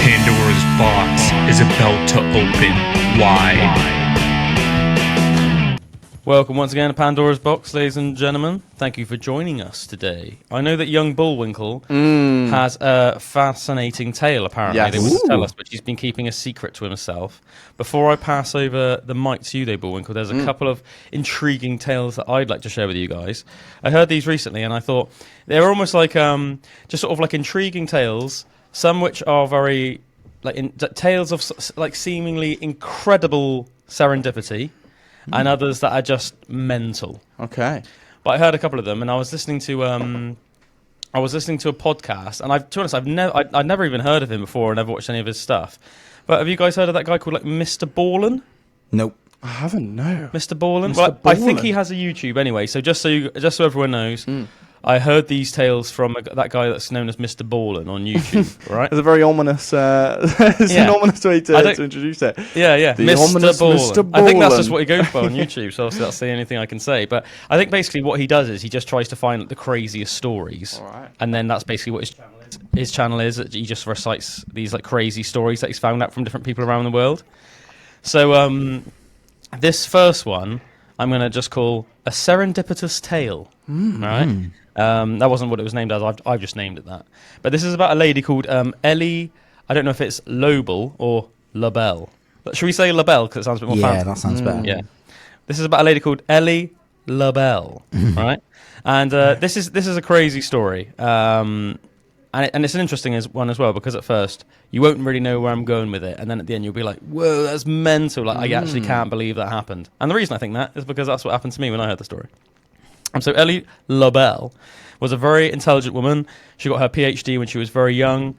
Pandora's box is about to open wide. Welcome once again to Pandora's Box, ladies and gentlemen. Thank you for joining us today. I know that young Bullwinkle has a fascinating tale, apparently, Yes. they want to tell us, but she's been keeping a secret to himself. Before I pass over the mic to you, though, Bullwinkle, there's a couple of intriguing tales that I'd like to share with you guys. I heard these recently, and I thought they're almost like just sort of like intriguing tales, some which are very tales of like seemingly incredible serendipity, and others that are just mental. Okay. But I heard a couple of them, and I was listening to a podcast, and to be honest, I'd never even heard of him before, and never watched any of his stuff. But have you guys heard of that guy called like Mr. Ballin? Nope. I haven't, no. Mr. Ballin? Mr. Well, I think Ballin. he has a YouTube anyway. So just so everyone knows, I heard these tales from that guy that's known as Mr. Ballin on YouTube, right? It's a very ominous, it's an ominous way to introduce it. Yeah. The Mr. ominous Ballin. Mr. I think that's just Ballin. what he goes by on YouTube, so obviously that's the only thing I can say. But I think basically what he does is he just tries to find like, the craziest stories. All right. And then that's basically what his channel is. That he just recites these like crazy stories that he's found out from different people around the world. So this first one I'm going to just call a serendipitous tale. Right? That wasn't what it was named as. I've just named it that. But this is about a lady called Ellie. I don't know if it's Lobel or LaBelle. But should we say LaBelle because it sounds a bit more fancy? Yeah, that sounds better. Yeah. This is about a lady called Ellie LaBelle, right? And this is a crazy story. And it's an interesting one as well, because at first you won't really know where I'm going with it, and then at the end you'll be like, whoa, that's mental. Like, I actually can't believe that happened. And the reason I think that is because that's what happened to me when I heard the story. So Ellie LaBelle was a very intelligent woman. She got her PhD when she was very young,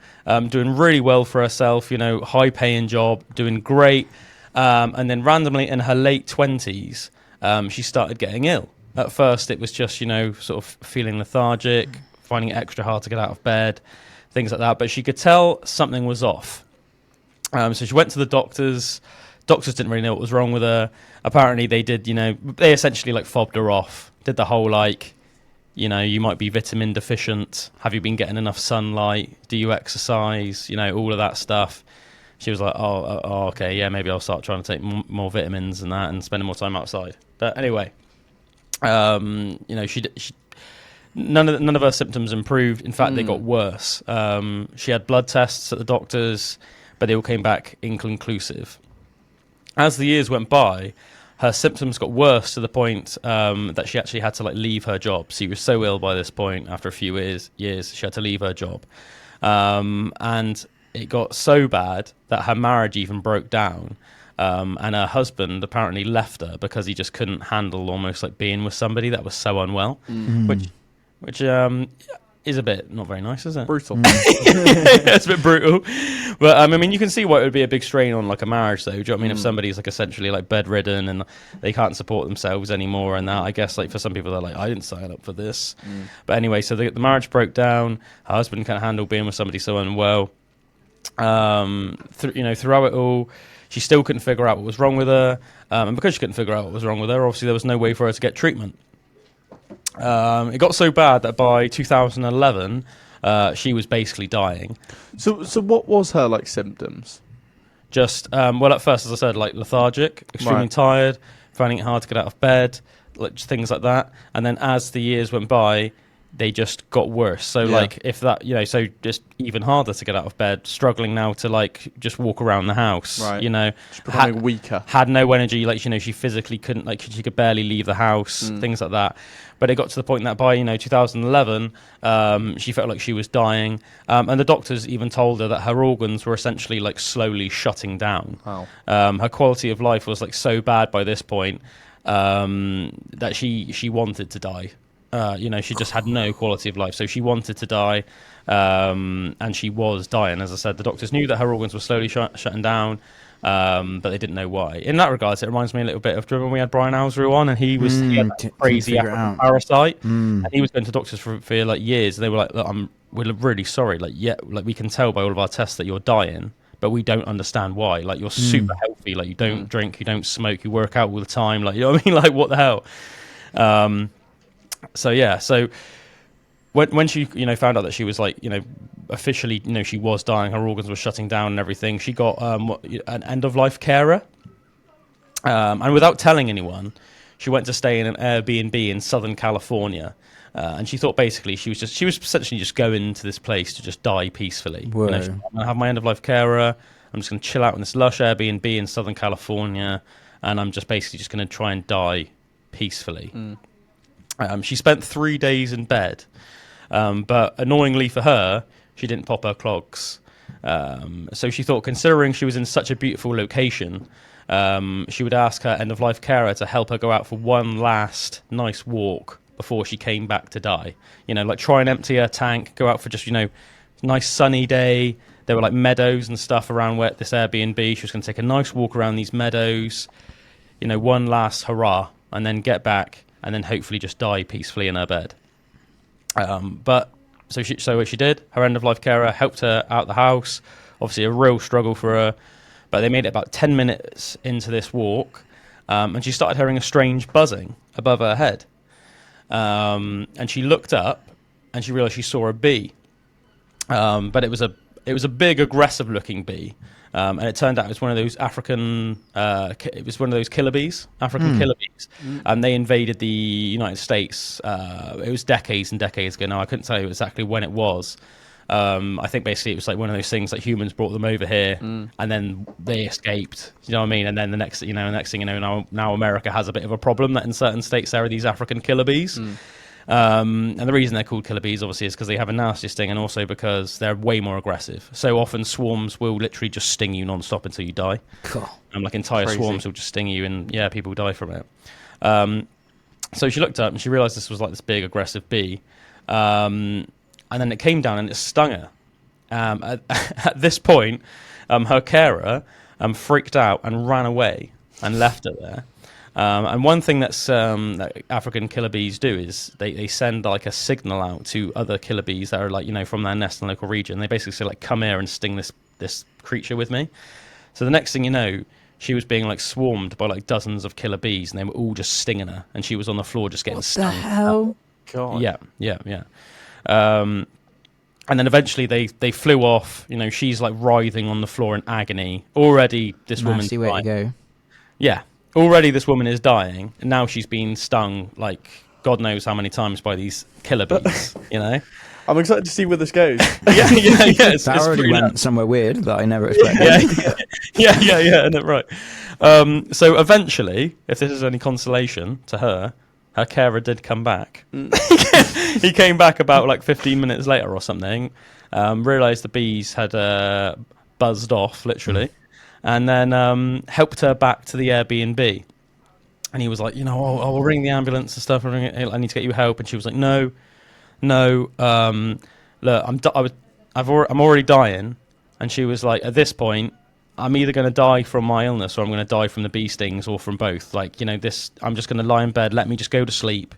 doing really well for herself, high-paying job, doing great. And then randomly in her late 20s, she started getting ill. At first it was just, sort of feeling lethargic, finding it extra hard to get out of bed, things like that. But she could tell something was off. So she went to the doctors. Doctors didn't really know what was wrong with her. Apparently they did, they essentially like fobbed her off. Did the whole you might be vitamin deficient. Have you been getting enough sunlight? Do you exercise? All of that stuff. She was like, oh, okay, yeah, maybe I'll start trying to take more vitamins and that and spending more time outside. But anyway, she none of her symptoms improved. In fact, they got worse. She had blood tests at the doctors, but they all came back inconclusive. As the years went by, her symptoms got worse to the point that she actually had to leave her job. She was so ill by this point. After a few years, she had to leave her job, and it got so bad that her marriage even broke down. And her husband apparently left her because he just couldn't handle almost like being with somebody that was so unwell, which is a bit not very nice, is it? Brutal. It's a bit brutal. But I mean, you can see why it would be a big strain on like a marriage, though. Do you know what I mean? If somebody's like essentially like bedridden and they can't support themselves anymore, and that, I guess like for some people they're like, I didn't sign up for this. But anyway, so the marriage broke down. Her husband can't handle being with somebody so unwell. Throughout it all, she still couldn't figure out what was wrong with her, and because she couldn't figure out what was wrong with her, obviously there was no way for her to get treatment. It got so bad that by 2011, she was basically dying. So what was her symptoms? Just at first, as I said, lethargic, extremely tired, finding it hard to get out of bed, things like that. And then as the years went by, they just got worse. So if that, so just even harder to get out of bed, struggling now to just walk around the house, right. Just becoming weaker, had no energy, she physically couldn't, she could barely leave the house, things like that. But it got to the point that by 2011, she felt like she was dying, and the doctors even told her that her organs were essentially slowly shutting down. Wow. Her quality of life was so bad by this point that she wanted to die. She just had no quality of life, so she wanted to die, and she was dying. As I said, the doctors knew that her organs were slowly shutting down, but they didn't know why. In that regards, it reminds me a little bit of when we had Brian Owsrew on, and he had that crazy African parasite, and he was going to doctors for years, and they were like, "Look, we're really sorry. We can tell by all of our tests that you're dying, but we don't understand why. You're super healthy. You don't drink, you don't smoke, you work out all the time. You know what I mean? What the hell?" So she when she found out that she was like officially she was dying, her organs were shutting down and everything, she got an end of life carer, and without telling anyone, she went to stay in an Airbnb in Southern California. And she thought basically she was essentially just going to this place to just die peacefully. Whoa. I'm gonna have my end of life carer. I'm just gonna chill out in this lush Airbnb in Southern California, and I'm just basically just gonna try and die peacefully. She spent 3 days in bed, but annoyingly for her, she didn't pop her clogs. So she thought, considering she was in such a beautiful location, she would ask her end of life carer to help her go out for one last nice walk before she came back to die. Like try and empty her tank, go out for just, nice sunny day. There were like meadows and stuff around where this Airbnb. She was going to take a nice walk around these meadows, one last hurrah, and then get back and then hopefully just die peacefully in her bed. So what she did, her end of life carer helped her out the house. Obviously a real struggle for her, but they made it about 10 minutes into this walk, and she started hearing a strange buzzing above her head. And she looked up and she realized she saw a bee, but it was a big aggressive looking bee, and it turned out it was one of those African killer bees, killer bees, and they invaded the United States. It was decades and decades ago now. I couldn't tell you exactly when it was. I think basically it was like one of those things that humans brought them over here, and then they escaped. You know what I mean? And then the next thing you know, now America has a bit of a problem that in certain states there are these African killer bees. And the reason they're called killer bees, obviously, is because they have a nasty sting, and also because they're way more aggressive. So often swarms will literally just sting you non-stop until you die. Cool. And like entire Crazy. swarms will just sting you, and people die from it. So she looked up and she realized this was like this big aggressive bee. And then it came down and it stung her. At this point, her carer freaked out and ran away and left her there. And one thing that African killer bees do is they send like a signal out to other killer bees that are like, from their nest in the local region. They basically say like, come here and sting this creature with me. So the next thing you know, she was being like swarmed by like dozens of killer bees, and they were all just stinging her, and she was on the floor just getting stung. What the hell? God. Yeah. And then eventually they flew off. She's like writhing on the floor in agony. Already this woman's Nasty way to dying. go. Yeah. Already this woman is dying, and now she's been stung like God knows how many times by these killer bees, I'm excited to see where this goes. Yeah. It's already went nuts. somewhere weird that I never expected. Yeah, no, right. So eventually, if this is any consolation to her carer did come back. He came back about like 15 minutes later or something, realised the bees had buzzed off, literally, and then helped her back to the Airbnb. And he was like, I'll ring the ambulance and stuff. I need to get you help. And she was like, no. Look, I'm already dying. And she was like, at this point, I'm either going to die from my illness or I'm going to die from the bee stings, or from both. Like, I'm just going to lie in bed, let me just go to sleep,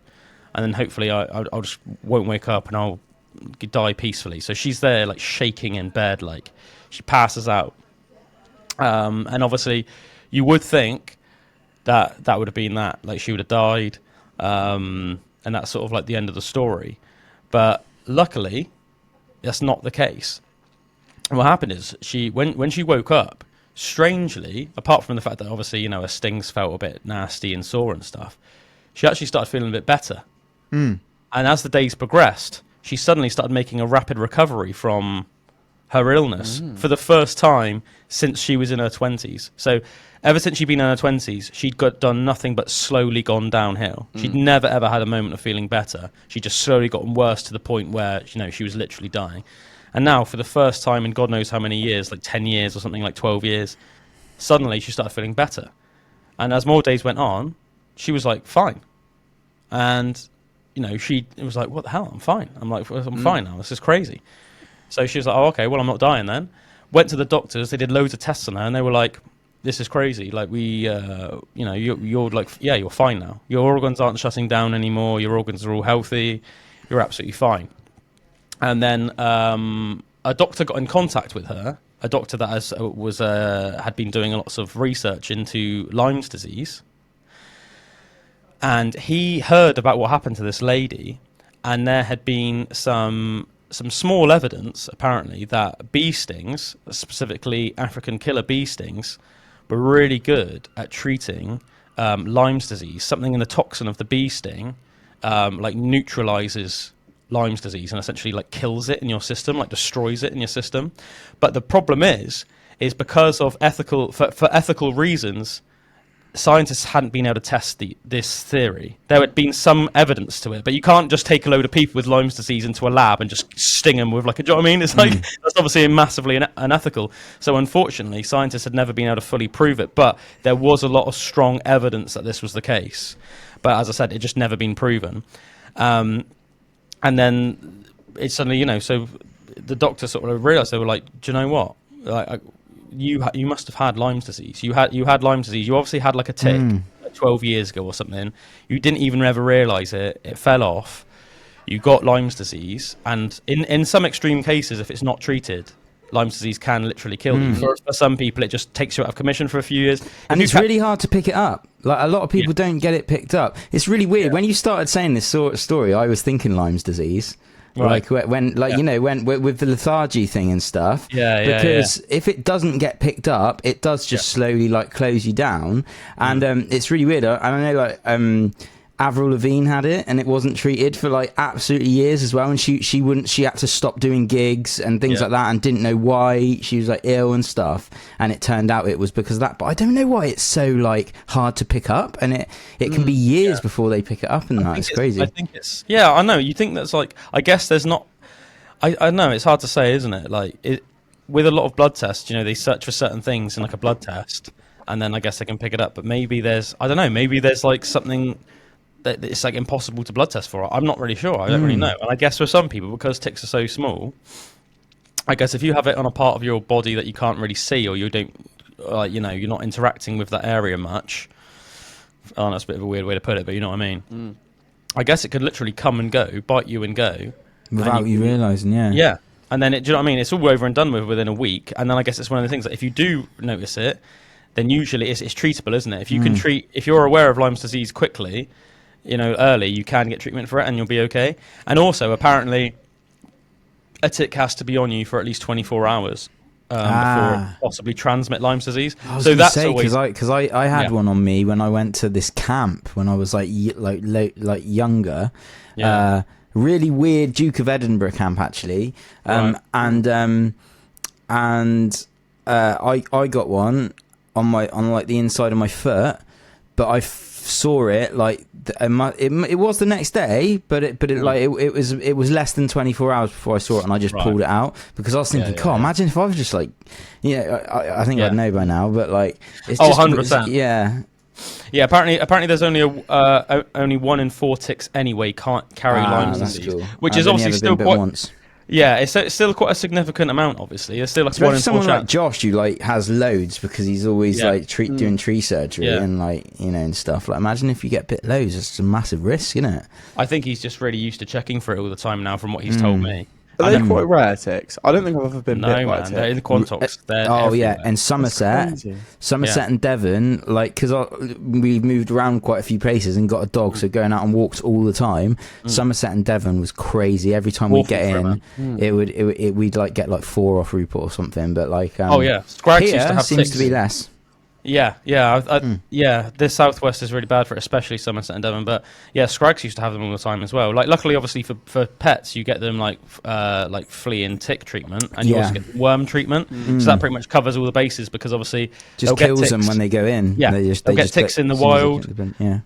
and then hopefully I'll just won't wake up and I'll die peacefully. So she's there, like, shaking in bed, like, she passes out. And obviously, you would think that would have been that, like, she would have died, and that's sort of like the end of the story. But luckily, that's not the case. And what happened is when she woke up, strangely, apart from the fact that obviously her stings felt a bit nasty and sore and stuff, she actually started feeling a bit better. And as the days progressed, she suddenly started making a rapid recovery from her illness for the first time since she was in her 20s. So ever since she'd been in her 20s, she'd done nothing but slowly gone downhill. She'd never ever had a moment of feeling better. She just slowly gotten worse to the point where she was literally dying. And now, for the first time in God knows how many years, like 10 years or something, like 12 years, suddenly she started feeling better. And as more days went on, she was like, fine. And, it was like, what the hell? I'm fine. I'm like, I'm fine now. This is crazy. So she was like, oh, okay, well, I'm not dying then. Went to the doctors. They did loads of tests on her, and they were like, this is crazy. Like, you're like, yeah, you're fine now. Your organs aren't shutting down anymore. Your organs are all healthy. You're absolutely fine. And then a doctor got in contact with her, a doctor that had been doing lots of research into Lyme's disease. And he heard about what happened to this lady, and there had been some small evidence, apparently, that bee stings, specifically African killer bee stings, were really good at treating Lyme's disease. Something in the toxin of the bee sting neutralizes Lyme's disease and essentially kills it in your system, destroys it in your system. But the problem is because of for ethical reasons, scientists hadn't been able to test this theory. There had been some evidence to it, but you can't just take a load of people with Lyme's disease into a lab and just sting them with do you know what I mean? It's that's obviously massively unethical. So unfortunately, scientists had never been able to fully prove it, but there was a lot of strong evidence that this was the case. But as I said, it just never been proven. And then it suddenly, so the doctor sort of realised, they were like, do you know what? You must have had Lyme's disease. You had Lyme's disease. You obviously had a tick 12 years ago or something. You didn't even ever realise it. It fell off. You got Lyme's disease. And in some extreme cases, if it's not treated, Lyme's disease can literally kill you. For some people, it just takes you out of commission for a few years. And it's really hard to pick it up. A lot of people don't get it picked up. It's really weird. When you started saying this sort of story, I was thinking Lyme's disease. Right. When with the lethargy thing and stuff. Because if it doesn't get picked up, it does just slowly close you down. And it's really weird. I know Avril Lavigne had it, and it wasn't treated for absolutely years as well. And she had to stop doing gigs and things like that, and didn't know why. She was ill and stuff, and it turned out it was because of that. But I don't know why it's so hard to pick up, and it can be years before they pick it up, and it's crazy. I think it's I know. You think that's I guess there's not. I know it's hard to say, isn't it? With a lot of blood tests, they search for certain things in a blood test, and then I guess they can pick it up. But maybe there's maybe there's something that it's impossible to blood test for. I'm not really sure. I don't really know. And I guess for some people, because ticks are so small, I guess if you have it on a part of your body that you can't really see, or you don't, you're not interacting with that area much. Oh, that's a bit of a weird way to put it, but you know what I mean. I guess it could literally come and go, bite you and go, without you realising. Yeah. And then do you know what I mean? It's all over and done with within a week. And then I guess it's one of the things that if you do notice it, then usually it's treatable, isn't it? If you can if you're aware of Lyme's disease quickly, early, you can get treatment for it and you'll be okay. And also, apparently, a tick has to be on you for at least 24 hours before it possibly transmit Lyme's disease. So that's because I had one on me when I went to this camp when I was younger. Really weird Duke of Edinburgh camp actually. I got one on the inside of my foot, but I saw it it was the next day, but it was less than 24 hours before I saw it, and I just pulled it out because I was thinking, imagine if I was just I think I'd know by now, but it's just 100%. Apparently there's only only 1 in 4 ticks anyway can't carry Lyme's disease, cool. Which is obviously still quite once. Yeah, it's still quite a significant amount. Obviously, it's still 1 in 4 someone like Josh who has loads because he's always doing tree surgery and and stuff. Imagine if you get bit loads, it's a massive risk, isn't it? I think he's just really used to checking for it all the time now, from what he's told me. Are they quite rare ticks? I don't think I've ever been bit by a tick. They're in the Quantox. And Somerset and Devon, because we've moved around quite a few places and got a dog, so going out on walks all the time. Somerset and Devon was crazy. Every time we get in, we'd get 4 off Rupert or something. But Scrags used to have seems 6. to be less. The southwest is really bad for it, especially Somerset and Devon. But Scrags used to have them all the time as well. Luckily, obviously for pets, you get them flea and tick treatment, and you also get worm treatment. So that pretty much covers all the bases because obviously just kills them when they go in. Yeah, they'll get ticks in the wild.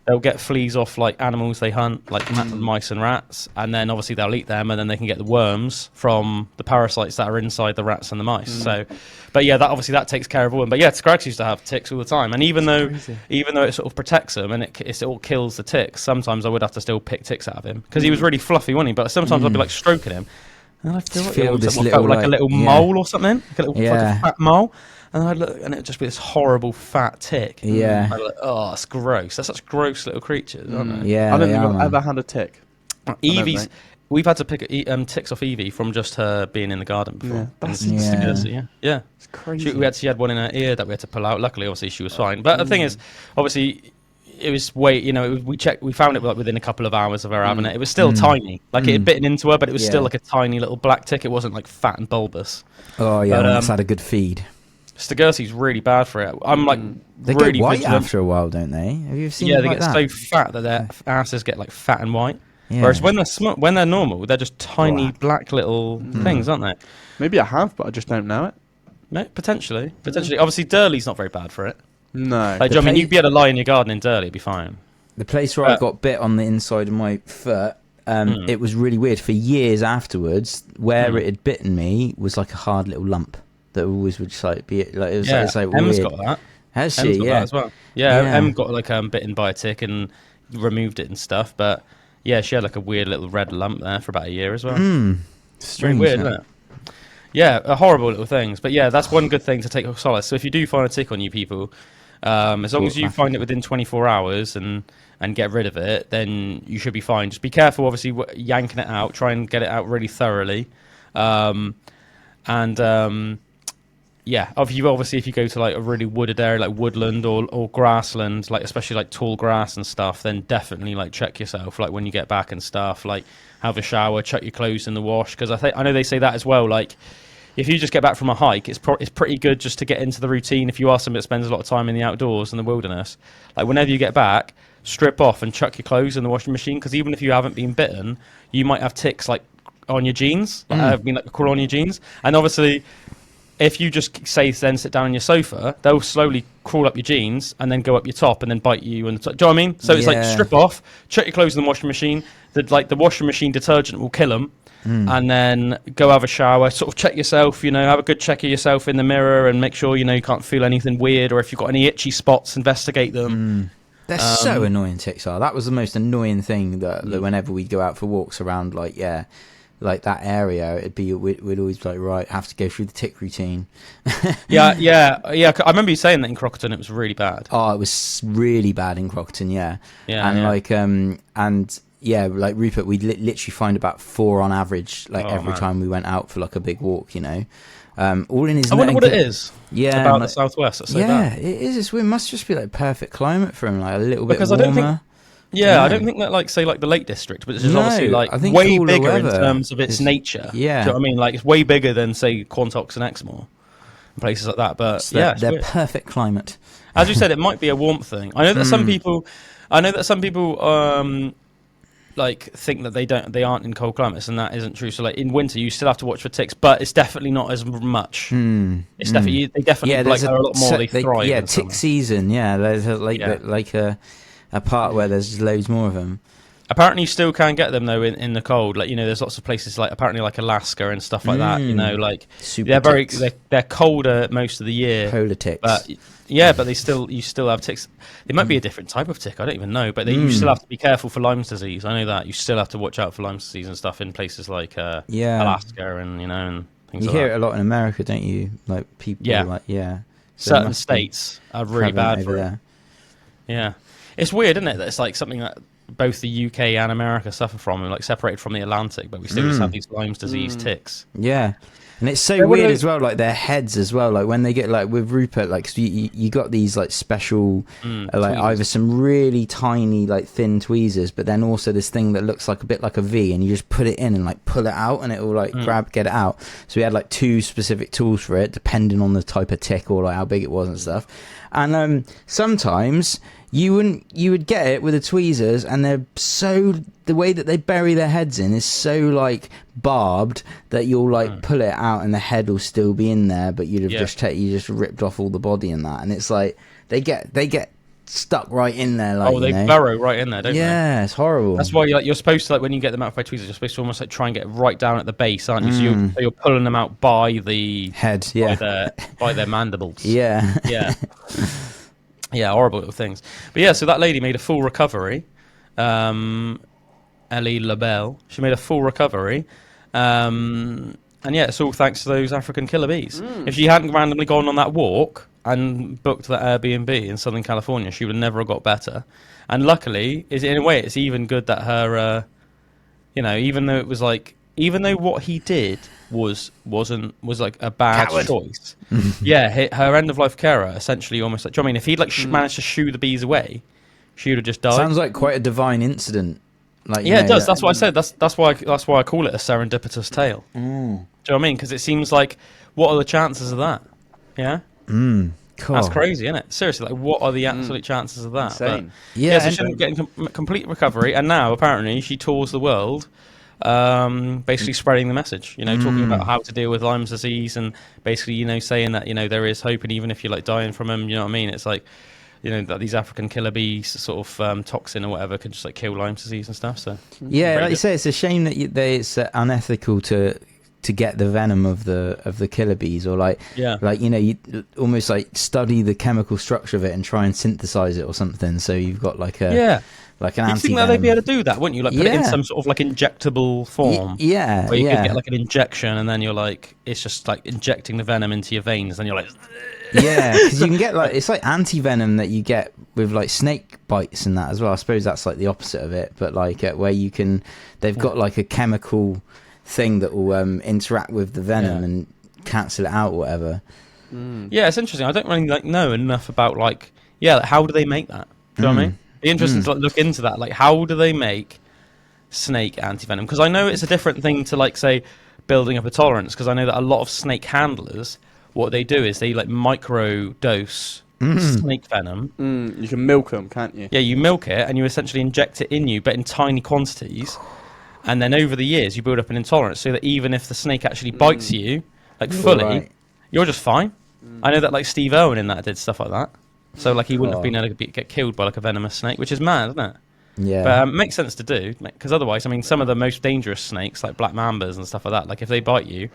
They'll get fleas off animals they hunt, mice and rats, and then obviously they'll eat them, and then they can get the worms from the parasites that are inside the rats and the mice. So, but that takes care of all them. But Scrags used to have ticks all the time, and even though it sort of protects them and it all kills the ticks, sometimes I would have to still pick ticks out of him because he was really fluffy, wasn't he? But sometimes I'd be stroking him, and I feel this little a little mole or something, a fat mole, and I'd look, and it'd just be this horrible fat tick. Yeah, I'd look, oh, it's gross. They're such gross little creatures, aren't they? Yeah, I don't think I've ever had a tick. Evie's. We've had to pick ticks off Evie from just her being in the garden before. Yeah, that's yeah. It's crazy. She had one in her ear that we had to pull out. Luckily, obviously, she was fine. But the thing is, obviously, it was we found it like within a couple of hours of her having it. It was still tiny, like it had bitten into her, but it was still like a tiny little black tick. It wasn't like fat and bulbous. Oh yeah, it's had a good feed. Stagursi's really bad for it. I'm like they really go white vigilant. after a while, don't they? Have you seen? Yeah, they like get that? so fat that their asses get like fat and white. Yeah. Whereas when they're normal, they're just tiny black little things, aren't they? Maybe I have, but I just don't know it. No, potentially. Obviously, Durley's not very bad for it. No. Like, I mean, you'd be able to lie in your garden in Durley, it'd be fine. The place where I got bit on the inside of my foot, it was really weird. For years afterwards, where it had bitten me was like a hard little lump that always would just like be like it was. Yeah, it's like Em's weird. got that. Has Em's she? got Yeah, that as well. Yeah, Yeah. Em got like bitten by a tick and removed it and stuff. But yeah, she had like a weird little red lump there for about a year as well. Strange. Weird, isn't it? Yeah, horrible little things. But yeah, that's one good thing to take solace. So if you do find a tick on you people, as long as you find it within 24 hours and get rid of it, then you should be fine. Just be careful, obviously, yanking it out. Try and get it out really thoroughly. Yeah, if you go to like a really wooded area like woodland or grassland, like especially like tall grass and stuff, then definitely like check yourself like when you get back and stuff. Like have a shower, chuck your clothes in the wash, because I know they say that as well. Like if you just get back from a hike, it's pretty good just to get into the routine. If you are somebody that spends a lot of time in the outdoors and the wilderness, like whenever you get back, strip off and chuck your clothes in the washing machine, because even if you haven't been bitten, you might have ticks like on your jeans, crawl on your jeans, and obviously. If you just then sit down on your sofa, they'll slowly crawl up your jeans and then go up your top and then bite you. And do you know what I mean? So it's like strip off, chuck your clothes in the washing machine. The washing machine detergent will kill them, and then go have a shower. Sort of check yourself. Have a good check of yourself in the mirror and make sure you can't feel anything weird, or if you've got any itchy spots, investigate them. They're so annoying. Ticks are. That was the most annoying thing that whenever we'd go out for walks around, like that area, we'd always be like, have to go through the tick routine. yeah. I remember you saying that in Crockerton it was really bad. Oh, it was really bad in Crockerton, yeah. Like Rupert, we'd literally find about 4 on average, every time we went out for like a big walk, all in his. I wonder what it is. Yeah, about the southwest. That's so bad. It is. It must just be like perfect climate for him, like a little bit warmer. I don't think that say the Lake District, but it's just obviously way bigger in terms of its nature. Yeah, do you know what I mean? Like it's way bigger than say Quantox and Exmoor, and places like that. But they're perfect climate. As you said, it might be a warmth thing. I know that some people, think that they aren't in cold climates, and that isn't true. So in winter, you still have to watch for ticks, but it's definitely not as much. It's definitely are a lot more. They thrive. Yeah, tick season. Yeah, there's a part where there's loads more of them. Apparently, you still can get them though in the cold. There's lots of places apparently Alaska and stuff like that. Super they're colder most of the year. Polar ticks. But you still have ticks. It might be a different type of tick. I don't even know. But you still have to be careful for Lyme's disease. I know that you still have to watch out for Lyme's disease and stuff in places like Alaska and and things. You like hear that. it a lot in America, don't you? Like people. Certain states are really bad for it. Yeah. It's weird, isn't it, that it's like something that both the UK and America suffer from, and separated from the Atlantic, but we still just have these Lyme's disease ticks. Yeah, and it's so weird as well. Like their heads as well. Like when they get with Rupert, so you got these special, either some really tiny thin tweezers, but then also this thing that looks like a bit like a V, and you just put it in and pull it out, and it will get it out. So we had 2 specific tools for it, depending on the type of tick or how big it was and stuff. And sometimes you would get it with the tweezers, and the way that they bury their heads in is so barbed that you'll pull it out and the head will still be in there, but you'd have just ripped off all the body and that, and it's they get stuck right in there. They burrow right in there, don't they? Yeah, it's horrible. That's why you're supposed to when you get them out by tweezers, you're supposed to almost try and get right down at the base, aren't you? So you're pulling them out by the head, by their mandibles. Yeah. Yeah, horrible little things. But so that lady made a full recovery. Ellie LaBelle. She made a full recovery. And it's all thanks to those African killer bees. If she hadn't randomly gone on that walk and booked that Airbnb in Southern California, she would have never got better. And luckily, in a way, it's even good that her, even though it was even though what he did was a bad choice. Her end of life carer essentially almost do you know what I mean? If he'd managed to shoo the bees away, she would have just died. Sounds like quite a divine incident. Like, it does. That's what I said. That's why I call it a serendipitous tale. Do you know what I mean? Because it seems like, what are the chances of that? Yeah. Cool. That's crazy, isn't it? Seriously, like, what are the absolute chances of that? Insane. So she didn't get complete recovery, and now apparently she tours the world, basically spreading the message. Talking about how to deal with Lyme's disease, and basically, saying that there is hope, and even if you're like dying from them, you know what I mean? It's like, that these African killer bees sort of toxin or whatever can just like kill Lyme's disease and stuff. So like you say, it's a shame that it's unethical to get the venom of the killer bees, or you almost like study the chemical structure of it and try and synthesize it or something. So you've got like an anti-venom. You think that they'd be able to do that, wouldn't you? Like put it in some sort of like injectable form. Where you could get like an injection, and then you're like, it's just like injecting the venom into your veins, and you're like. Because you can get it's like anti-venom that you get with like snake bites and that as well. I suppose that's like the opposite of it, but like where they've got like a chemical thing that will interact with the venom and cancel it out or whatever. Yeah, it's interesting. I don't really know enough about how do they make that? Do you know what I mean? It'd be interesting to look into that. Like, how do they make snake anti-venom? Because I know it's a different thing to say building up a tolerance, because I know that a lot of snake handlers, what they do is they micro dose snake venom. You can milk them, can't you? Yeah, you milk it and you essentially inject it in you, but in tiny quantities. And then over the years, you build up an intolerance, so that even if the snake actually bites you, fully, you're just fine. I know that Steve Irwin in that did stuff like that. So he wouldn't have been able to get killed by a venomous snake, which is mad, isn't it? Yeah. But it makes sense to do, because otherwise, some of the most dangerous snakes, like black mambas and stuff like that, if they bite you,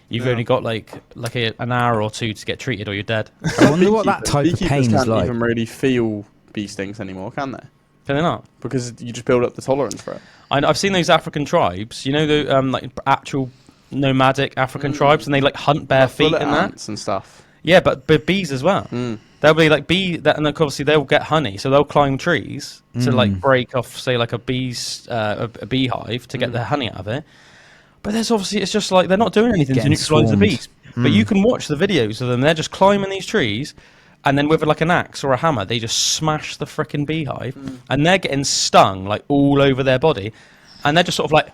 you've only got an hour or two to get treated, or you're dead. I wonder what that type of pain is like. Can't even really feel bee stings anymore, can they? Can they not? Because you just build up the tolerance for it. I've seen those African tribes. The actual nomadic African tribes, and they hunt bare feet and that and stuff. Yeah, but bees as well. They'll be and obviously they'll get honey, so they'll climb trees to break off, say a beehive to get the honey out of it. But there's obviously, it's just they're not doing anything to neutralise the bees. But you can watch the videos of them. They're just climbing these trees, and then with an axe or a hammer, they just smash the frickin' beehive, and they're getting stung all over their body, and they're just sort of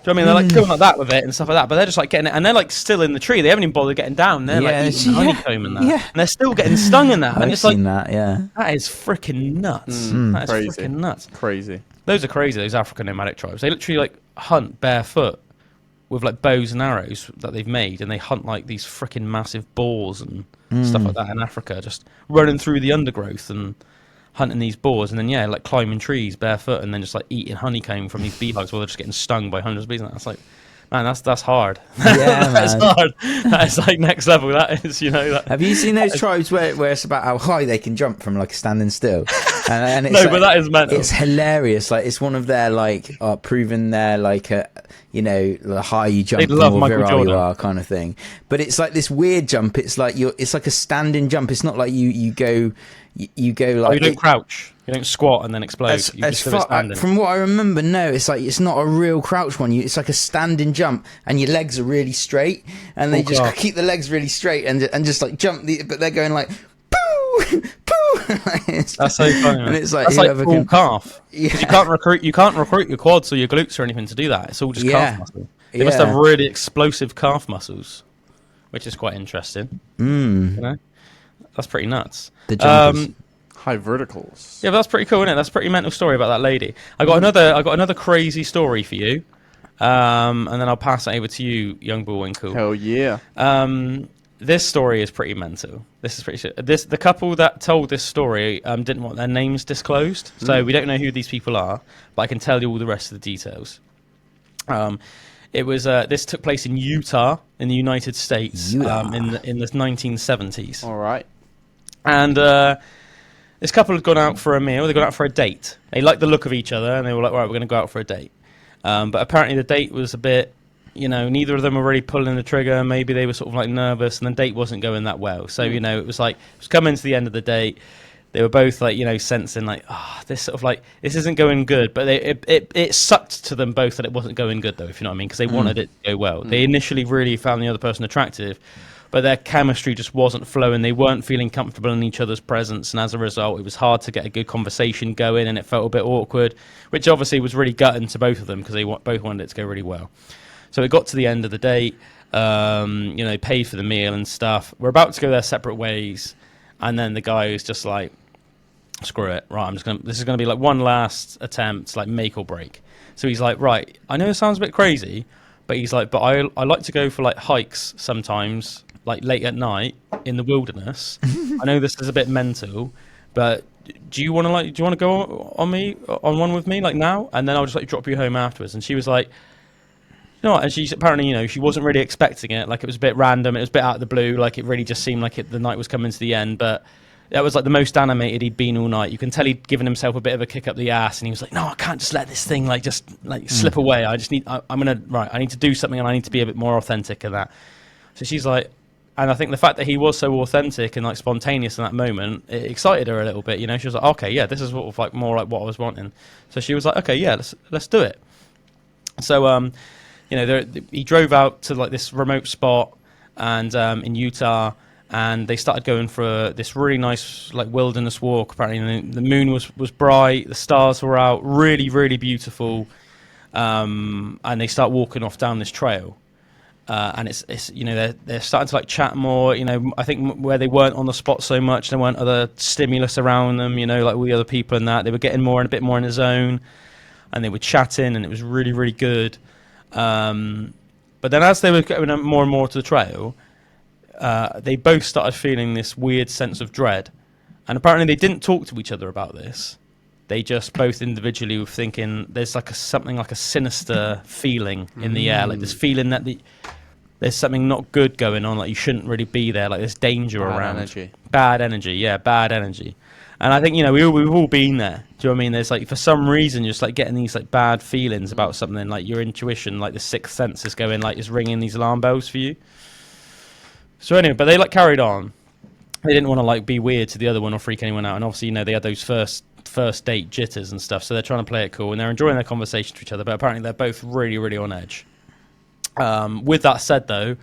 do you know what I mean? They're going like that with it and stuff like that, but they're just getting it, and they're still in the tree. They haven't even bothered getting down. They're eating honeycomb and that, and they're still getting stung in that. And it's seen that, that is freaking nuts. That is crazy. Freaking nuts. Crazy. Those are crazy. Those African nomadic tribes. They literally hunt barefoot with bows and arrows that they've made, and they hunt these freaking massive boars and stuff like that in Africa, just running through the undergrowth and hunting these boars, and then climbing trees barefoot, and then just eating honeycomb from these beehives while they're just getting stung by hundreds of bees. And that's man, that's hard. Yeah, that's hard. That is next level. That is, Have you seen those tribes where it's about how high they can jump from standing still? And it's no, but that is mental. It's hilarious. It's one of their proving their the higher you jump, the more virile you are, kind of thing. But it's this weird jump. It's it's like a standing jump. It's not you go. You don't crouch. You don't squat and then explode. From what I remember, no, it's not a real crouch one. It's like a standing jump, and your legs are really straight, and they just keep the legs really straight and just jump. But they're going poo, poo. That's so funny. And it's that's full calf. Yeah. You can't recruit your quads or your glutes or anything to do that. It's all just calf muscle. They must have really explosive calf muscles, which is quite interesting. That's pretty nuts. The jumpers. High verticals. Yeah, but that's pretty cool, isn't it? That's a pretty mental story about that lady. I got another crazy story for you, and then I'll pass it over to you, young Bullwinkle. Hell yeah. This story is pretty mental. The couple that told this story didn't want their names disclosed, so we don't know who these people are, but I can tell you all the rest of the details. It was this took place in Utah, in the United States, in the 1970s. All right. And this couple had gone out for a meal. They gone out for a date. They liked the look of each other, and they were like, "Right, we're going to go out for a date." But apparently, the date was a bit, neither of them were really pulling the trigger. Maybe they were sort of nervous, and the date wasn't going that well. So it was it was coming to the end of the date. They were both sensing this sort of this isn't going good. But it sucked to them both that it wasn't going good, though, if you know what I mean, because they wanted it to go well. They initially really found the other person attractive, but their chemistry just wasn't flowing. They weren't feeling comfortable in each other's presence, and as a result, it was hard to get a good conversation going, and it felt a bit awkward, which obviously was really gutting to both of them because they both wanted it to go really well. So it got to the end of the date, paid for the meal and stuff. We're about to go their separate ways, and then the guy was just like, screw it, right, this is gonna be like one last attempt, like make or break. So he's like, right, I know it sounds a bit crazy, but he's like, but I like to go for like hikes sometimes, like late at night in the wilderness. I know this is a bit mental, but do you want to go on one with me like now, and then I'll just like drop you home afterwards? And she was like, you know what? And she's apparently, she wasn't really expecting it. Like, it was a bit random. It was a bit out of the blue. Like, it really just seemed like the night was coming to the end. But that was like the most animated he'd been all night. You can tell he'd given himself a bit of a kick up the ass, and he was like, no, I can't just let this thing slip away. I need to do something, and I need to be a bit more authentic in that. So she's like, and I think the fact that he was so authentic and like spontaneous in that moment, it excited her a little bit. She was like, okay, yeah, this is more like what I was wanting. So she was like, okay, yeah, let's do it. So he drove out to like this remote spot and in Utah, and they started going for this really nice like wilderness walk. Apparently the moon was bright, the stars were out, really, really beautiful, and they start walking off down this trail. And it's they're starting to like chat more. I think where they weren't on the spot so much, there weren't other stimulus around them. Like all the other people and that, they were getting more and a bit more in the zone, and they were chatting, and it was really, really good. But then as they were going more and more to the trail, they both started feeling this weird sense of dread, and apparently they didn't talk to each other about this. They just both individually were thinking there's like something like a sinister feeling in the air, like this feeling that there's something not good going on, like you shouldn't really be there, like there's danger around. Bad energy. And I think, we've all been there. Do you know what I mean? There's like, for some reason, you're just like getting these like bad feelings about something, like your intuition, like the sixth sense is going, like is ringing these alarm bells for you. So anyway, but they like carried on. They didn't want to like be weird to the other one or freak anyone out. And obviously, they had those first date jitters and stuff. So they're trying to play it cool, and they're enjoying their conversation to each other. But apparently, they're both really, really on edge. With that said, though,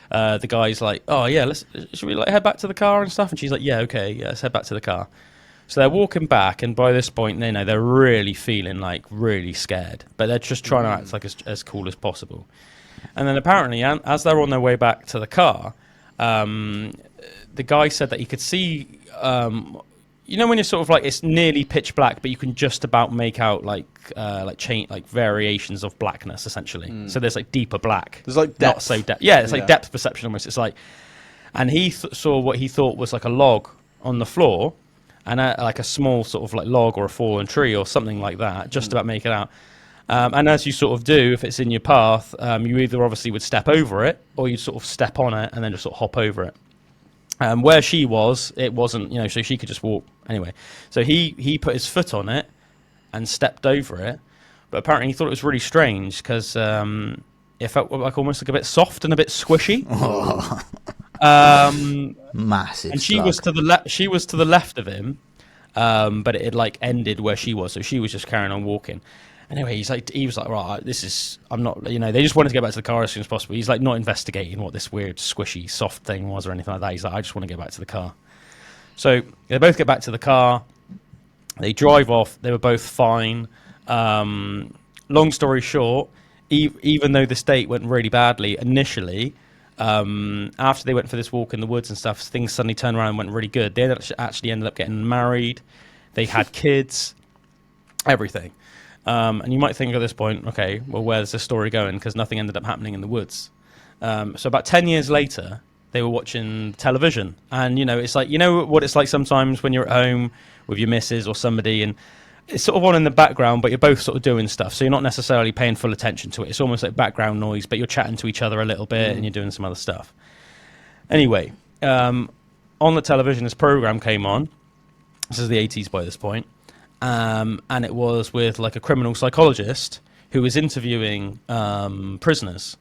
the guy's like, "Oh yeah, should we like head back to the car and stuff?" And she's like, "Yeah, okay, yeah, let's head back to the car." So they're walking back, and by this point, they're really feeling like really scared, but they're just trying to act like as cool as possible. And then apparently, as they're on their way back to the car, the guy said that he could see, when you're sort of like it's nearly pitch black, but you can just about make out like variations of blackness essentially. So there's like deeper black. There's like depth. Not so depth. Yeah, it's like depth perception almost. It's like, and he saw what he thought was like a log on the floor, and like a small sort of like log or a fallen tree or something like that, just about make it out. And as you sort of do, if it's in your path, you either obviously would step over it, or you'd sort of step on it and then just sort of hop over it. Where she was, it wasn't, so she could just walk anyway. So he put his foot on it and stepped over it, but apparently he thought it was really strange because it felt like almost like a bit soft and a bit squishy. Massive. And she was to the left of him, but it had like ended where she was, so she was just carrying on walking. Anyway, he was like, right, I'm not, they just wanted to get back to the car as soon as possible. He's like not investigating what this weird, squishy, soft thing was or anything like that. He's like, I just want to get back to the car. So they both get back to the car. They drive off. They were both fine. Long story short, even though this date went really badly initially, after they went for this walk in the woods and stuff, things suddenly turned around and went really good. They actually ended up getting married. They had kids, everything. And you might think at this point, okay, well, where's this story going? Because nothing ended up happening in the woods. So about 10 years later, they were watching television. And, it's like, what it's like sometimes when you're at home with your missus or somebody, and it's sort of on in the background, but you're both sort of doing stuff. So you're not necessarily paying full attention to it. It's almost like background noise, but you're chatting to each other a little bit and you're doing some other stuff. Anyway, on the television, this program came on. This is the 80s by this point. And it was with like a criminal psychologist who was interviewing prisoners.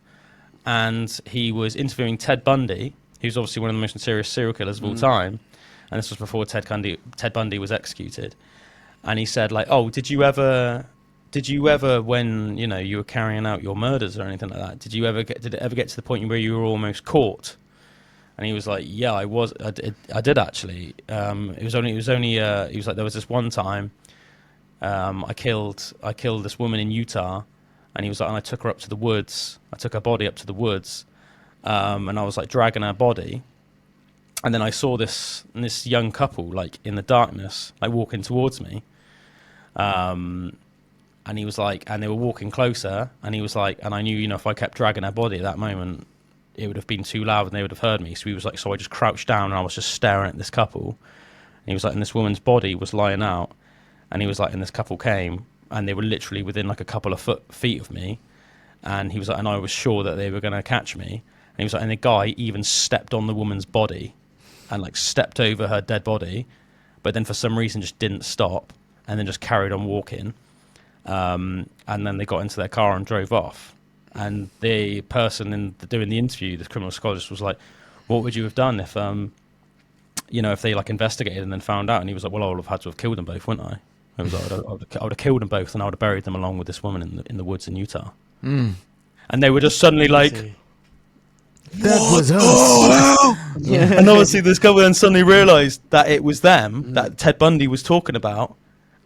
And he was interviewing Ted Bundy, who's obviously one of the most serious serial killers of all time. And this was before Ted Bundy was executed. And he said, like, oh, did you ever, when, you were carrying out your murders or anything like that, did it ever get to the point where you were almost caught? And he was like, yeah, I did actually. He was like, there was this one time I killed this woman in Utah, and he was like, and I took her up to the woods. I took her body up to the woods, and I was like dragging her body, and then I saw this young couple like in the darkness, like walking towards me, and he was like, and they were walking closer, and he was like, and I knew, if I kept dragging her body at that moment, it would have been too loud and they would have heard me. So he was like, so I just crouched down and I was just staring at this couple. And he was like, and this woman's body was lying out. And he was like, and this couple came and they were literally within like a couple of feet of me. And he was like, and I was sure that they were going to catch me. And he was like, and the guy even stepped on the woman's body and like stepped over her dead body. But then for some reason just didn't stop and then just carried on walking. And then they got into their car and drove off. And the person doing the interview, this criminal psychologist, was like, what would you have done if, if they like investigated and then found out? And he was like, well, I would have had to have killed them both, wouldn't I? I was like, I would have killed them both and I would have buried them along with this woman in the woods in Utah. Mm. And they were just suddenly like, that was us. Oh, yeah. And obviously this couple then suddenly realised that it was them that Ted Bundy was talking about.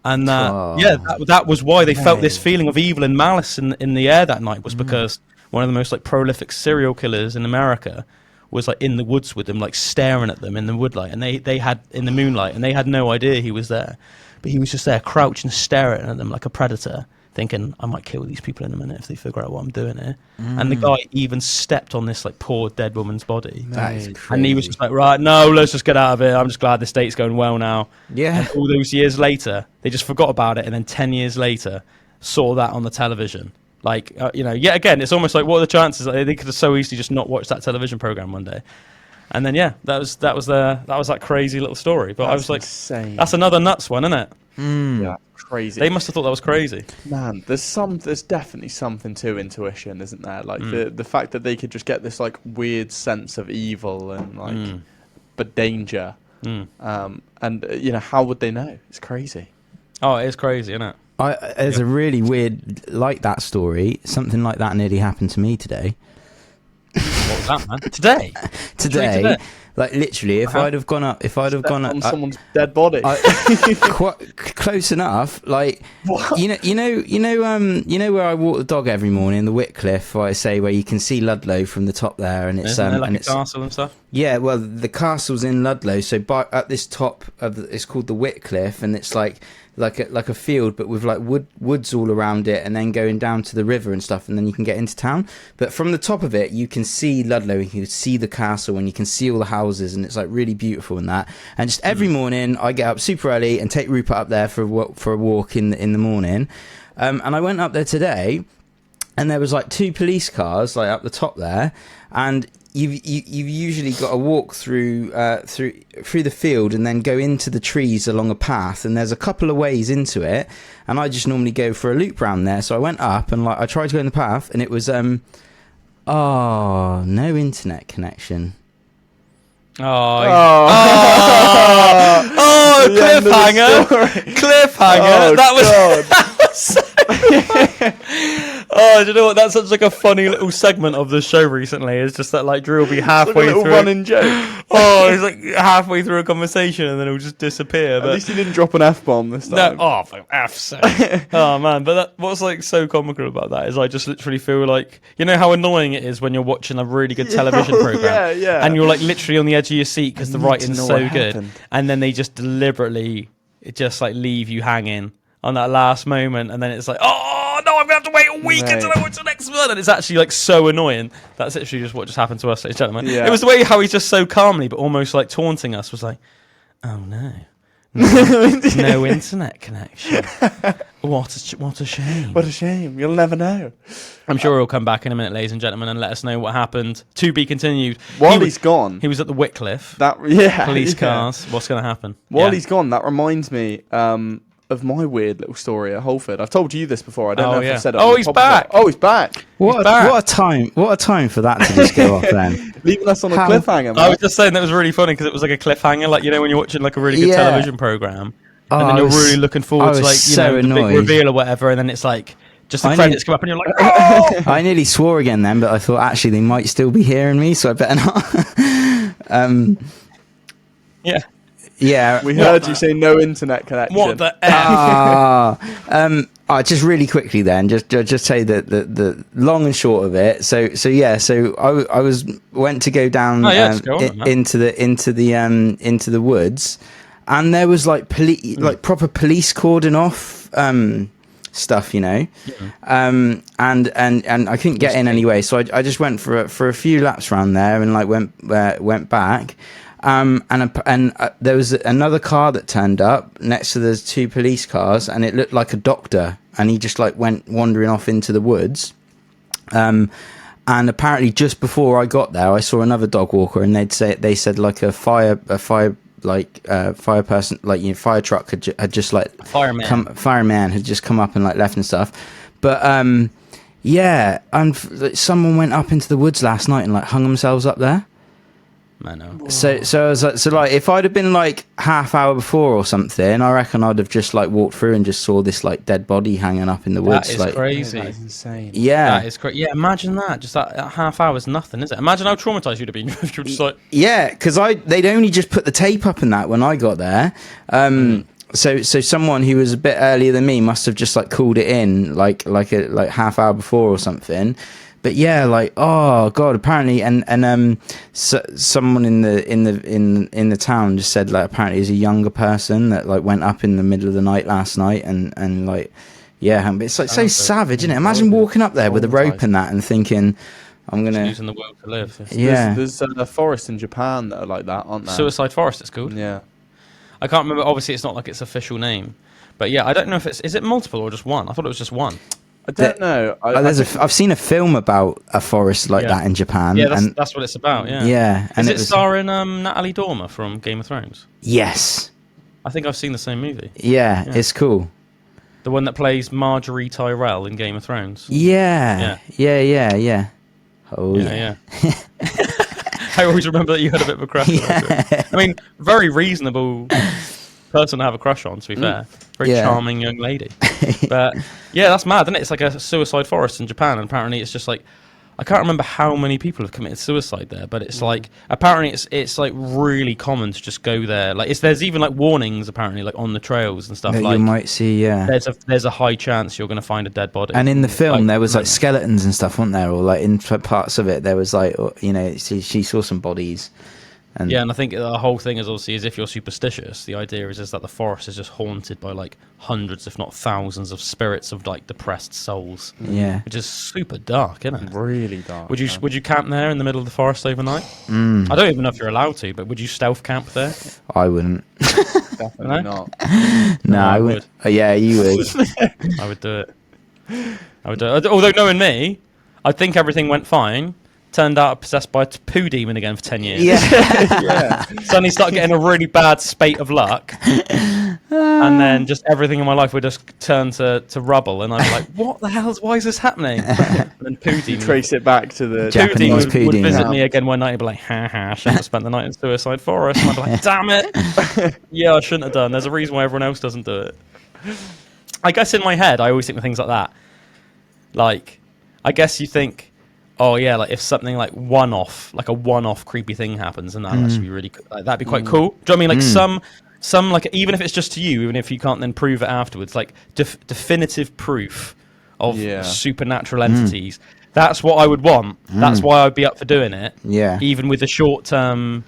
And that was why they felt this feeling of evil and malice in the air that night, was because one of the most like prolific serial killers in America was like in the woods with them, like staring at them in the woodlight, and they had in the moonlight, and they had no idea he was there, but he was just there crouching, staring at them like a predator, thinking, I might kill these people in a minute if they figure out what I'm doing here. And the guy even stepped on this like poor dead woman's body. That is crazy. And he was just like, right, no, let's just get out of here. I'm just glad the state's going well now. Yeah. And all those years later, they just forgot about it, and then 10 years later, saw that on the television. Like, yet again, it's almost like, what are the chances? Like, they could have so easily just not watched that television program one day. And then that was that crazy little story. But I was like, insane. That's another nuts one, isn't it? Yeah, crazy. They must have thought that was crazy. Man, there's definitely something to intuition, isn't there? Like the fact that they could just get this like weird sense of evil and like but danger. And how would they know? It's crazy. Oh, it is crazy, isn't it? There's a really weird like that story. Something like that nearly happened to me today. What was that, man? Today? Like literally, if I'd have gone up on someone's dead body, quite close enough. Like what? you know where I walk the dog every morning, the Whitcliffe, where you can see Ludlow from the top there, and it's Isn't there like and a castle and stuff. Yeah, well, the castle's in Ludlow, so at this top of it's called the Whitcliffe, and it's like a field, but with like woods all around it, and then going down to the river and stuff, and then you can get into town. But from the top of it, you can see Ludlow, you can see the castle, and you can see all the houses, and it's like really beautiful and that. And just every morning, I get up super early and take Rupert up there for a walk in the morning. And I went up there today, and there was like 2 police cars like up the top there, and you've usually got to walk through the field and then go into the trees along a path, and there's a couple of ways into it, and I just normally go for a loop round there. So I went up and like I tried to go in the path, and it was no internet connection. Cliffhanger! That was. Oh, do you know what? That's such like a funny little segment of the show recently. It's just that like Drew will be halfway through running joke. Oh, he's like halfway through a conversation and then he'll just disappear. At least he didn't drop an F-bomb this time. No, for F's sake. Oh man, but what's like so comical about that is I just literally feel like, you know how annoying it is when you're watching a really good television program, and you're like literally on the edge of your seat because the writing's so good, and then they just deliberately just like leave you hanging on that last moment, and then it's like, oh no, I'm gonna have to wait a week until I watch the next one, and it's actually like so annoying. That's literally just what just happened to us, ladies and gentlemen. It was the way how he's just so calmly but almost like taunting us, was like, oh no, no internet connection. What a shame. What a shame. You'll never know. I'm sure he'll come back in a minute, ladies and gentlemen, and let us know what happened. To be continued. While he's gone. He was at the Whitcliffe. Police cars. What's going to happen? While he's gone, that reminds me of my weird little story at Holford. I've told you this before. I don't know if I've said it. Oh, he's back. Oh, he's back. What a time for that to just go off then. Leaving us on a cliffhanger, man. I was just saying that was really funny because it was like a cliffhanger, like, you know, when you're watching like a really good television program, and then you're really looking forward to like, you know, the big reveal or whatever, and then it's like Just the credits come up and you're like, oh! I nearly swore again then, but I thought actually they might still be hearing me, so I better not. Yeah. Yeah. We heard you say no internet connection. What the F? Just really quickly then, just say that the long and short of it. So I went to go down into the woods, and there was like proper police cordon off stuff, you know, and I couldn't get in anyway, so I just went for a few laps around there and like went back. And there was another car that turned up next to the two police cars, and it looked like a doctor, and he just like went wandering off into the woods. And apparently just before I got there, I saw another dog walker, and they said like a fire person, like, you know, fire truck had just like fireman had just come up and like left and stuff. But yeah, and someone went up into the woods last night and like hung themselves up there. So I was like, if I'd have been like half hour before or something, I reckon I'd have just like walked through and just saw this like dead body hanging up in the woods. That is like, crazy. That is insane. Yeah, that is crazy. Yeah, imagine that. Just that half hour is nothing, is it? Imagine how traumatized you'd have been if you were just like. Yeah, because they'd only just put the tape up and that when I got there. So someone who was a bit earlier than me must have just like called it in like half hour before or something. But yeah, like, oh god, apparently, and someone in the town just said like apparently it's a younger person that like went up in the middle of the night last night and like, yeah, it's like so savage, isn't it? Imagine walking up there with a rope and that and thinking, I'm gonna just using the world to live. Yeah, there's a forest in Japan that are like that, aren't there? Suicide Forest, it's called. Yeah, I can't remember. Obviously, it's not like its official name, but yeah, I don't know if is it multiple or just one. I thought it was just one. I don't know. I've seen a film about a forest like that in Japan. Yeah, that's what it's about. Yeah. Yeah. And is it starring Natalie Dormer from Game of Thrones? Yes. I think I've seen the same movie. Yeah, it's cool. The one that plays Marjorie Tyrell in Game of Thrones. Yeah. Oh yeah. I always remember that you had a bit of a crush on her. I mean, very reasonable person to have a crush on, to be fair. Very charming young lady. But yeah, that's mad, isn't it? It's like a suicide forest in Japan, and apparently it's just like, I can't remember how many people have committed suicide there, but it's like, apparently it's like really common to just go there. Like there's even like warnings apparently like on the trails and stuff. That like you might see, there's a high chance you're going to find a dead body. And in the film there was like skeletons and stuff, weren't there? Or like in parts of it there was like, you know, she saw some bodies. And yeah, and I think the whole thing is obviously, as if you're superstitious, the idea is that the forest is just haunted by like hundreds, if not thousands, of spirits of like depressed souls. Yeah, which is super dark, isn't it? Really dark. Would you camp there in the middle of the forest overnight? I don't even know if you're allowed to, but would you stealth camp there? I wouldn't. Definitely not. No, I would. Yeah, you would. I would do it. Although knowing me, I think everything went fine. Turned out possessed by a poo demon again for 10 years. Yeah. Suddenly start getting a really bad spate of luck. And then just everything in my life would just turn to rubble. And I'm like, what the hell? Why is this happening? And then poo demon. Trace it back to the Japanese poo demon would visit me again one night and be like, I shouldn't have spent the night in Suicide Forest. And I'd be like, damn it. Yeah, I shouldn't have done. There's a reason why everyone else doesn't do it. I guess in my head, I always think of things like that. Like, I guess you think, oh yeah, like if something like a one-off creepy thing happens, and that'll actually be really like, that'd be quite cool. Do you know what I mean? Like some like, even if it's just to you, even if you can't then prove it afterwards, like definitive proof of supernatural entities. That's what I would want. That's why I'd be up for doing it. Yeah. Even with the short term,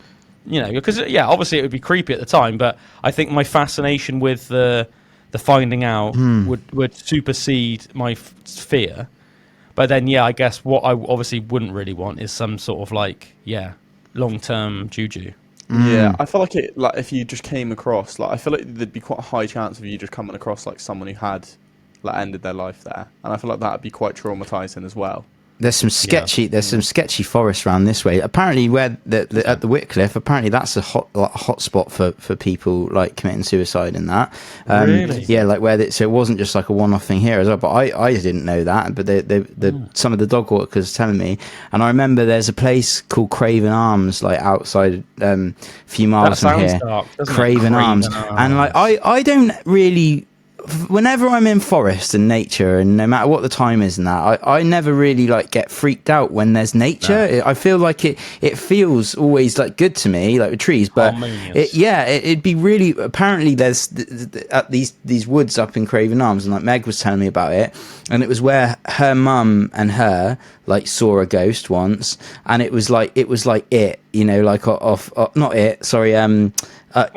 you know, because obviously it would be creepy at the time, but I think my fascination with the finding out would supersede my fear. But then, I guess what I obviously wouldn't really want is some sort of like, long-term juju. Yeah, I feel like if you just came across, like, I feel like there'd be quite a high chance of you just coming across like someone who had like ended their life there, and I feel like that'd be quite traumatizing as well. There's some sketchy forests around this way. Apparently, where at the Whitcliffe, apparently that's a hot spot for people like committing suicide and that. Really? Yeah, like so it wasn't just like a one-off thing here as well. But I didn't know that. But some of the dog walkers telling me, and I remember there's a place called Craven Arms, like outside a few miles from here. Dark, Craven Arms, and like I don't really whenever I'm in forest and nature, and no matter what the time is and that, I never really like get freaked out when there's nature. No. I feel like it feels always like good to me, like with trees, but it'd be really, apparently there's at these woods up in Craven Arms, and like Meg was telling me about it, and it was where her mum and her like saw a ghost once, and it was like it, you know, like off not it, sorry,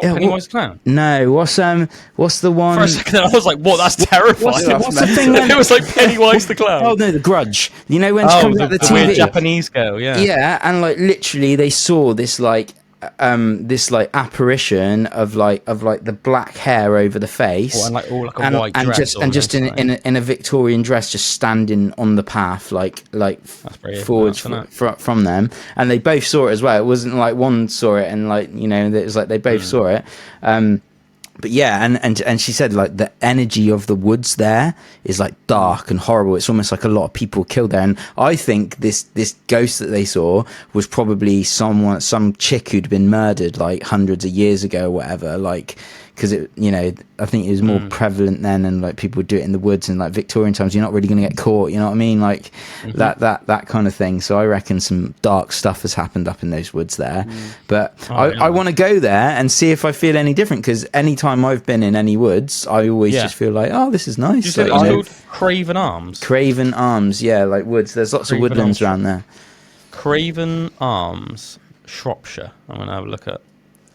Pennywise the Clown? No, what's the one? For a second, I was like, "What? That's terrifying." What's the thing? It was like Pennywise the Clown. Oh no, The Grudge. You know when she comes out the TV, weird Japanese girl. Yeah. Yeah, and like literally, they saw this like apparition of the black hair over the face, and like all like a white dress, and just in a Victorian dress, just standing on the path, like forwards from them, and they both saw it as well. It wasn't like one saw it and like, you know, it was like they both saw it. But yeah, and she said like the energy of the woods there is like dark and horrible. It's almost like a lot of people killed there. And I think this ghost that they saw was probably some chick who'd been murdered like hundreds of years ago or whatever. Like, because it, you know, I think it was more prevalent then, and like people would do it in the woods, and like Victorian times, you're not really going to get caught. You know what I mean? Like that kind of thing. So I reckon some dark stuff has happened up in those woods there. But I want to go there and see if I feel any different, because anytime I've been in any woods, I always just feel like, oh, this is nice. You said it's called Craven Arms. Craven Arms, yeah, like woods. There's lots of woodlands around there. Craven Arms, Shropshire. I'm going to have a look at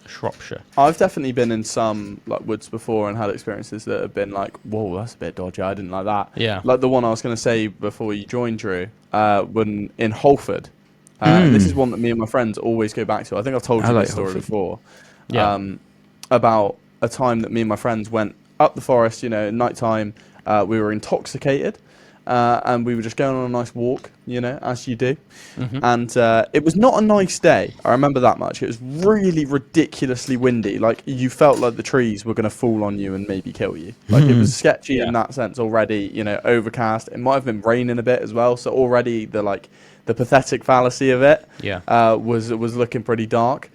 Shropshire. I've definitely been in some like woods before and had experiences that have been like, whoa, that's a bit dodgy. I didn't like that. Yeah. Like the one I was going to say before you joined, Drew, when in Holford. This is one that me and my friends always go back to. I think I've told you this story before. Yeah. About a time that me and my friends went up the forest, you know, at night time. We were intoxicated. And we were just going on a nice walk, you know, as you do. And it was not a nice day. I remember that much. It was really ridiculously windy. Like, you felt like the trees were going to fall on you and maybe kill you. Like, it was sketchy in that sense already, you know, overcast. It might have been raining a bit as well. So already the pathetic fallacy of it was looking pretty dark.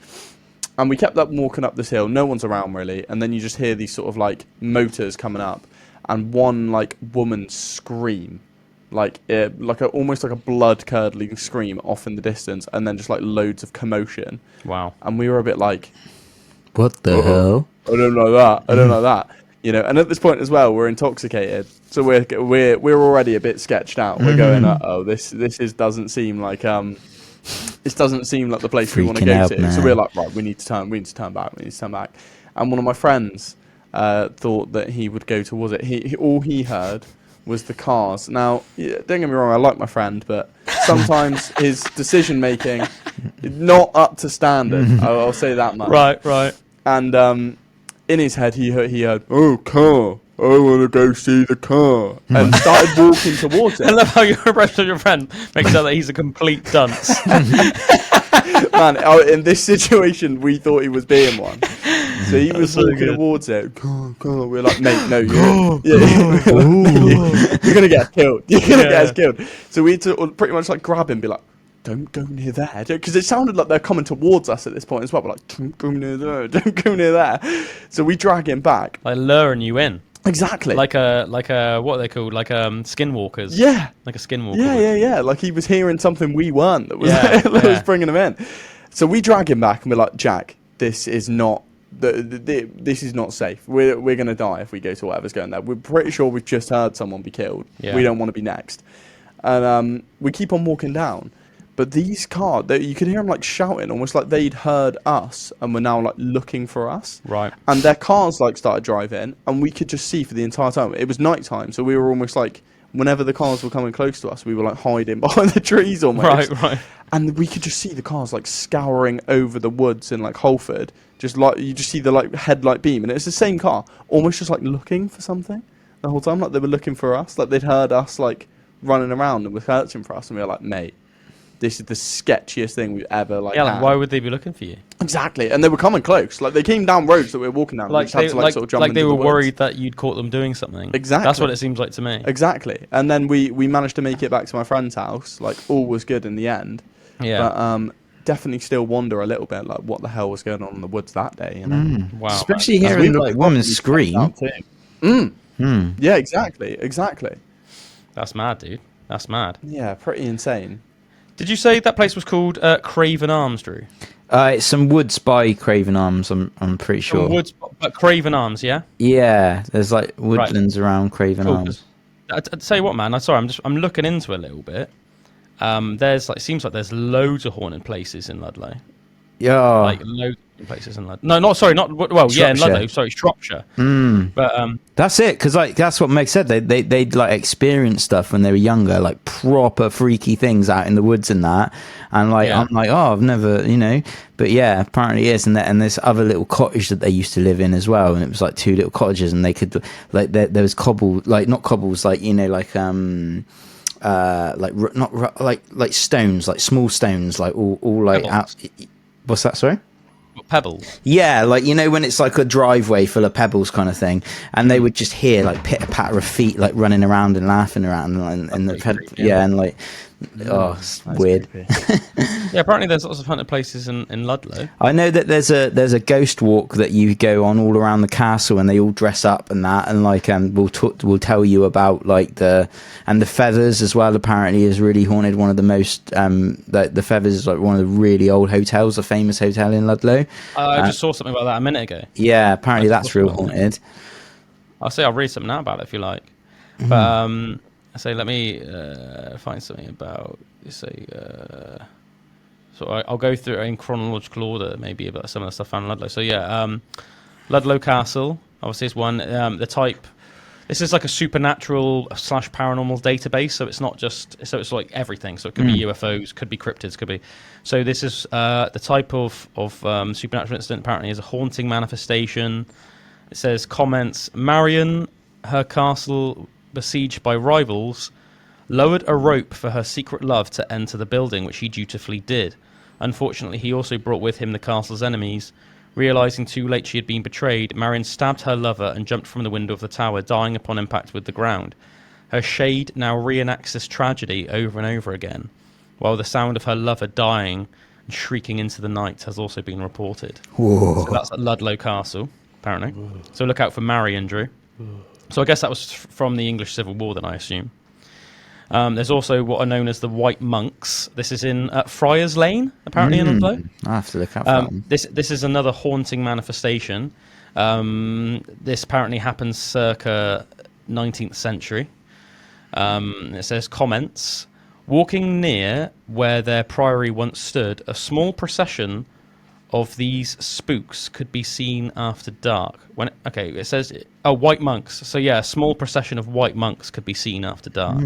And we kept up walking up this hill. No one's around really. And then you just hear these sort of like motors coming up. And one like woman scream, almost like a blood curdling scream off in the distance, and then just like loads of commotion. Wow! And we were a bit like, "What the hell? I don't know that. I don't know that." You know. And at this point as well, we're intoxicated, so we're already a bit sketched out. We're going, "Oh, this doesn't seem like this doesn't seem like the place we want to go to." Man. So we're like, "Right, we need to turn back. And one of my friends thought that he would go towards it. All he heard was the cars. Now, don't get me wrong, I like my friend, but sometimes his decision making not up to standard. I'll say that much. Right. And in his head, he heard, "Oh, car! I want to go see the car," and started walking towards it. I love how your impression of your friend makes out that he's a complete dunce. Man, in this situation, we thought he was being one. So he was walking towards it. Go. We're like, "Mate, no, you're gonna get us killed. You're gonna get us killed." So we had to pretty much like grab him, and be like, "Don't go near there," because it sounded like they're coming towards us at this point as well. We're like, "Don't go near there. Don't go near there." So we drag him back, like luring you in. Exactly. Like a what are they called? Like skinwalkers. Yeah. Like a skinwalker. Yeah. Like he was hearing something we weren't that was bringing him in. So we drag him back and we're like, "Jack, this is not this is not safe. We're going to die if we go to whatever's going there. We're pretty sure we've just heard someone be killed. Yeah. We don't want to be next." And we keep on walking down. But these cars, you could hear them like shouting, almost like they'd heard us and were now like looking for us. Right. And their cars like started driving, and we could just see for the entire time. It was nighttime, so we were almost like, whenever the cars were coming close to us, we were like hiding behind the trees almost. Right. And we could just see the cars like scouring over the woods in like Holford. Just like you just see the like headlight beam, and it's the same car, almost just like looking for something the whole time. Like they were looking for us, like they'd heard us like running around and were searching for us, and we were like, "Mate, this is the sketchiest thing we've ever like." Yeah, like, why would they be looking for you? Exactly, and they were coming close. Like they came down roads that we were walking down. Like we just had to sort of jump like they into were the woods. worried that you'd caught them doing something. Exactly, that's what it seems like to me. Exactly, and then we managed to make it back to my friend's house. Like all was good in the end. Yeah, but definitely still wonder a little bit like what the hell was going on in the woods that day. You know, wow, especially hearing like women scream. Yeah, exactly. That's mad, dude. That's mad. Yeah, pretty insane. Did you say that place was called Craven Arms, Drew? It's some woods by Craven Arms. I'm pretty sure. Some woods, but Craven Arms, yeah. Yeah, there's like woodlands around Craven Arms. I'd tell you what, man. I'm looking into it a little bit. There's seems like there's loads of haunted places in Ludlow. Yeah, Like loads of places in Ludlow. No, not sorry, not well. Shropshire. Yeah, in Ludlow. Sorry, Shropshire. But that's it. Because that's what Meg said. They like experienced stuff when they were younger, like proper freaky things out in the woods and that. And I'm like, oh, I've never, But yeah, apparently it is. And this other little cottage that they used to live in as well. And it was like two little cottages, and they could there was not cobbles, like stones, like small stones, like all like out. What's that? Sorry. Pebbles. Yeah, when it's like a driveway full of pebbles kind of thing, and they would just hear like pitter patter of feet like running around and laughing around, and it's weird. Yeah, apparently there's lots of haunted places in Ludlow. I know that there's a ghost walk that you go on all around the castle, and they all dress up and that, and we'll tell you about the Feathers as well. Apparently is really haunted. One of the most the Feathers is like one of the really old hotels, a famous hotel in Ludlow. I just saw something about that a minute ago. Yeah, apparently that's real haunted. I'll read something now about it if you like. But let me find something about. So I'll go through it in chronological order, maybe about some of the stuff found in Ludlow. So yeah, Ludlow Castle obviously is one. The type. This is like a supernatural / paranormal database, so it's not just. So it's like everything. So it could be UFOs, could be cryptids, could be. So this is the type of supernatural incident. Apparently, is a haunting manifestation. It says comments. Marion, her castle besieged by rivals, lowered a rope for her secret love to enter the building, which he dutifully did. Unfortunately, he also brought with him the castle's enemies. Realizing too late she had been betrayed, Marion stabbed her lover and jumped from the window of the tower, dying upon impact with the ground. Her shade now reenacts this tragedy over and over again, while the sound of her lover dying and shrieking into the night has also been reported. Whoa. So that's at Ludlow Castle, apparently. So look out for Marion, Drew. So I guess that was from the English Civil War, then I assume. There's also what are known as the White Monks. This is in Friars Lane, apparently in Ludlow. I have to look out for that one. This is another haunting manifestation. This apparently happens circa 19th century. It says comments. Walking near where their priory once stood, a small procession of these spooks could be seen after dark. It says white monks. So yeah, a small procession of white monks could be seen after dark.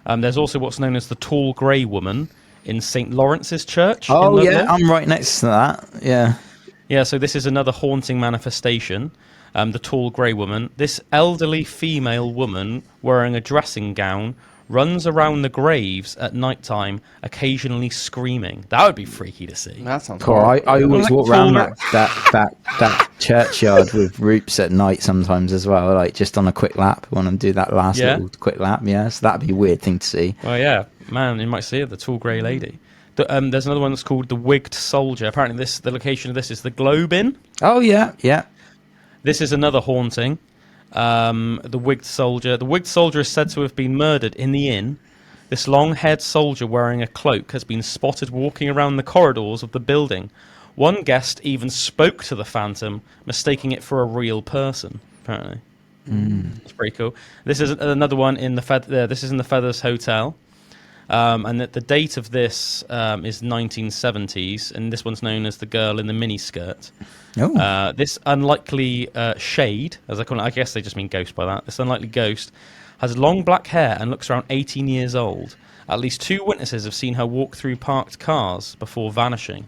There's also what's known as the Tall Grey Woman in St. Lawrence's Church. Oh yeah, I'm right next to that. Yeah. So this is another haunting manifestation. The Tall Grey Woman. This elderly female woman wearing a dressing gown runs around the graves at night time, occasionally screaming. That would be freaky to see. That sounds cool. I always walk around that churchyard with Roops at night sometimes as well, like just on a quick lap. Want to do that last little quick lap? Yeah, so that'd be a weird thing to see. Well, yeah, man, you might see it. The Tall Grey Lady. There's another one that's called the Wigged Soldier. Apparently, the location of this is the Globe Inn. Oh yeah. This is another haunting. The Wigged Soldier. The Wigged Soldier is said to have been murdered in the inn. This long-haired soldier wearing a cloak has been spotted walking around the corridors of the building. One guest even spoke to the phantom, mistaking it for a real person. Apparently, it's pretty cool. This is another one in the This is in the Feathers Hotel, and the date of this is 1970s, and this one's known as the Girl in the Miniskirt. Oh. This unlikely shade, as I call it, I guess they just mean ghost by that. This unlikely ghost has long black hair and looks around 18 years old. At least 2 witnesses have seen her walk through parked cars before vanishing.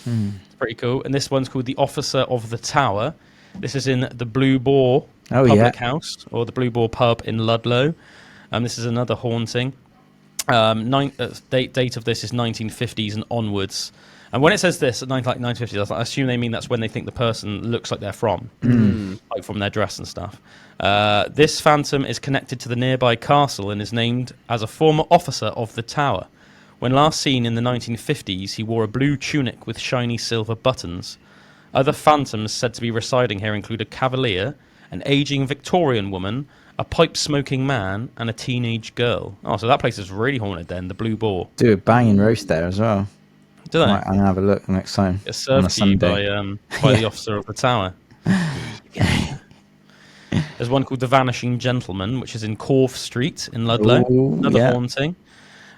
It's pretty cool. And this one's called the Officer of the Tower. This is in the Blue Boar Public House, or the Blue Boar Pub in Ludlow. This is another haunting. Date of this is 1950s and onwards. And when it says this at 1950s, I assume they mean that's when they think the person looks like they're from, like from their dress and stuff. This phantom is connected to the nearby castle and is named as a former officer of the tower. When last seen in the 1950s, he wore a blue tunic with shiny silver buttons. Other phantoms said to be residing here include a cavalier, an aging Victorian woman, a pipe-smoking man, and a teenage girl. Oh, so that place is really haunted then, the Blue Boar. Do a banging roast there as well. Do they? I'm gonna have a look next time. It's on a served to you Sunday. by the officer of the tower. There's one called The Vanishing Gentleman, which is in Corfe Street in Ludlow. Ooh, Another yeah. haunting.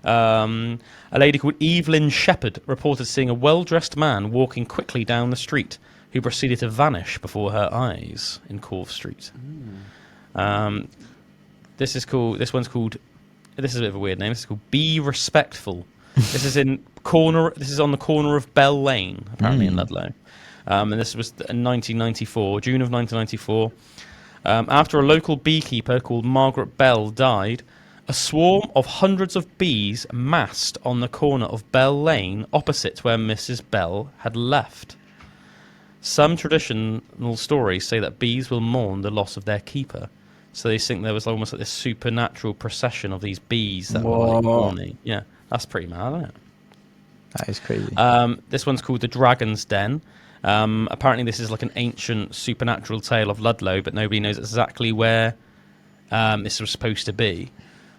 A lady called Evelyn Shepherd reported seeing a well-dressed man walking quickly down the street, who proceeded to vanish before her eyes in Corfe Street. This one's called. This is a bit of a weird name. This is called Be Respectful. This is on the corner of Bell Lane, apparently in Ludlow. And this was in 1994, June of 1994. After a local beekeeper called Margaret Bell died, a swarm of hundreds of bees massed on the corner of Bell Lane opposite where Mrs. Bell had left. Some traditional stories say that bees will mourn the loss of their keeper. So they think there was almost like this supernatural procession of these bees that were like mourning. Yeah, that's pretty mad, isn't it? That is crazy. This one's called The Dragon's Den. Apparently this is like an ancient supernatural tale of Ludlow, but nobody knows exactly where this was supposed to be.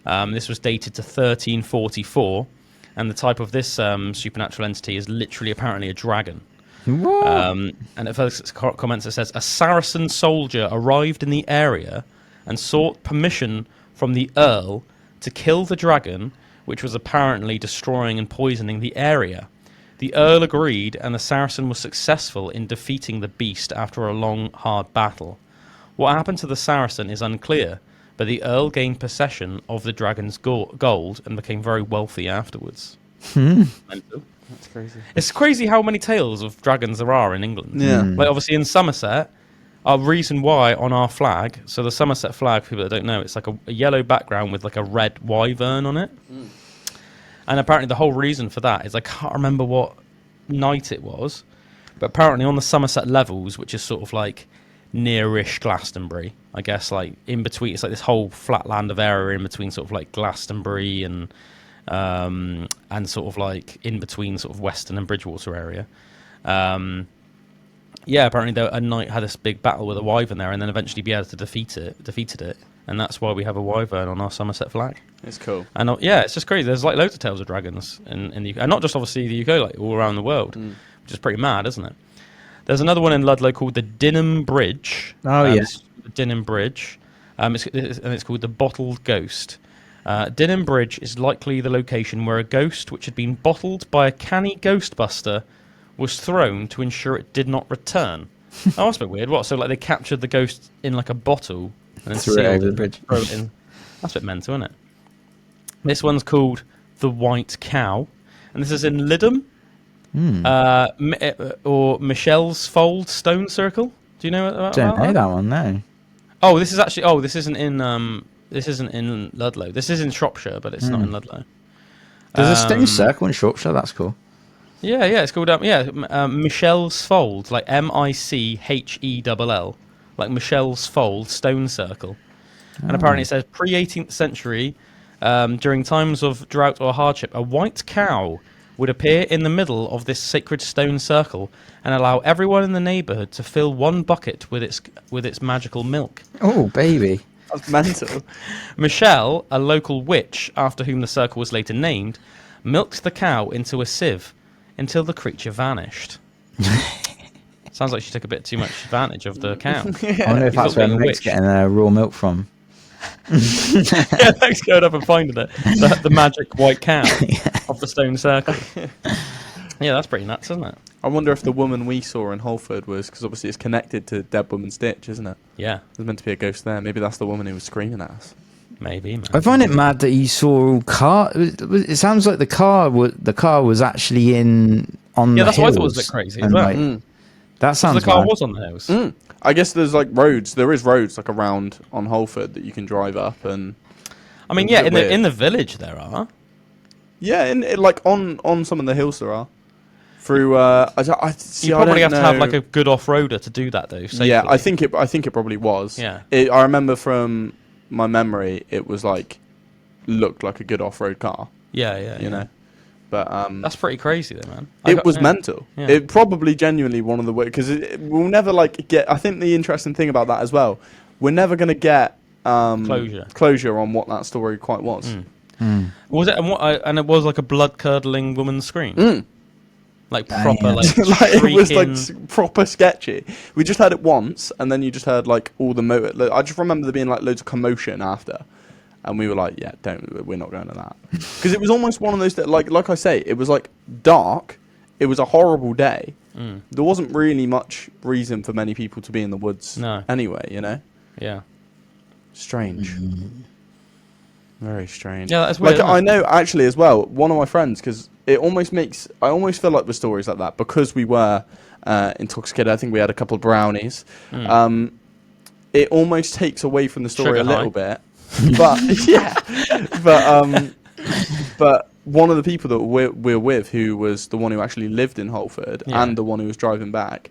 This was dated to 1344, and the type of this supernatural entity is literally apparently a dragon. And at first comments it says, a Saracen soldier arrived in the area and sought permission from the Earl to kill the dragon, which was apparently destroying and poisoning the area. The Earl agreed, and the Saracen was successful in defeating the beast after a long, hard battle. What happened to the Saracen is unclear, but the Earl gained possession of the dragon's gold and became very wealthy afterwards. Mental. That's crazy. It's crazy how many tales of dragons there are in England. Yeah. Like obviously in Somerset, our reason why on our flag, so the Somerset flag, for people that don't know, it's like a yellow background with like a red wyvern on it. And apparently the whole reason for that is I can't remember what night it was, but apparently on the Somerset levels, which is sort of like nearish Glastonbury, I guess, like in between, it's like this whole flat land of area in between sort of like Glastonbury and sort of like in between sort of Western and Bridgewater area. Yeah, apparently a knight had this big battle with a wyvern there, and then eventually be able to defeated it, and that's why we have a wyvern on our Somerset flag. It's cool. And yeah, it's just crazy. There's like loads of tales of dragons in the UK, and not just obviously the UK, like all around the world, which is pretty mad, isn't it? There's another one in Ludlow called the Dinham Bridge. Oh yes, the Dinham Bridge. It's called the Bottled Ghost. Dinham Bridge is likely the location where a ghost, which had been bottled by a canny ghostbuster, was thrown to ensure it did not return. Oh, that's a bit weird. What? So like they captured the ghost in like a bottle and then threw it over the bridge. Throw it in. That's a bit mental, isn't it? This one's called the White Cow, and this is in Lytham, or Michelle's Fold Stone Circle. Do you know about Don't know that one, no. Oh, this is actually. Oh, this isn't in. This isn't in Ludlow. This is in Shropshire, but it's not in Ludlow. There's a stone circle in Shropshire. That's cool. Yeah, it's called Michelle's Fold, like Michell, like Michelle's Fold Stone Circle, and apparently it says pre-18th century, during times of drought or hardship, a white cow would appear in the middle of this sacred stone circle and allow everyone in the neighbourhood to fill one bucket with its magical milk. Oh, baby. That's mental. Michelle, a local witch after whom the circle was later named, milked the cow into a sieve until the creature vanished. Sounds like she took a bit too much advantage of the cow. I wonder if that's where Meg's getting raw milk from. Yeah, thanks going up and finding it. The magic white cow of the stone circle. Yeah, that's pretty nuts, isn't it? I wonder if the woman we saw in Holford was, because obviously it's connected to Dead Woman's Ditch, isn't it? Yeah. There's meant to be a ghost there. Maybe that's the woman who was screaming at us. Maybe, man. I find it mad that you saw car. It sounds like the car was actually on the hills. Yeah, that's what I thought was a bit crazy as well. Like, that sounds the car mad. was on the hills. I guess there's like roads. There is roads like around on Holford that you can drive up, and I mean, yeah, in the village there are. Yeah, like on some of the hills there are. Through you probably have to have like a good off-roader to do that though. Safely. Yeah, I think it probably was. Yeah. I remember from my memory, it was like looked like a good off-road car. Yeah. You know, But that's pretty crazy, though, man. It was mental. Yeah. It probably genuinely one of the because we'll never like get. I think the interesting thing about that as well, we're never going to get closure on what that story quite was. Was it and it was like a blood curdling woman's scream, like proper, like it was like proper sketchy. We just heard it once, and then you just heard like all the I just remember there being like loads of commotion after. And we were like, yeah, we're not going to that. Because it was almost one of those that, like I say, it was like dark. It was a horrible day. There wasn't really much reason for many people to be in the woods anyway, you know? Yeah. Strange. Very strange. Yeah, that's weird. Like, I know, actually, as well, one of my friends, because I almost feel like with stories like that, because we were intoxicated, I think we had a couple of brownies, it almost takes away from the story a little bit. But but one of the people that we're with, who was the one who actually lived in Holford and the one who was driving back,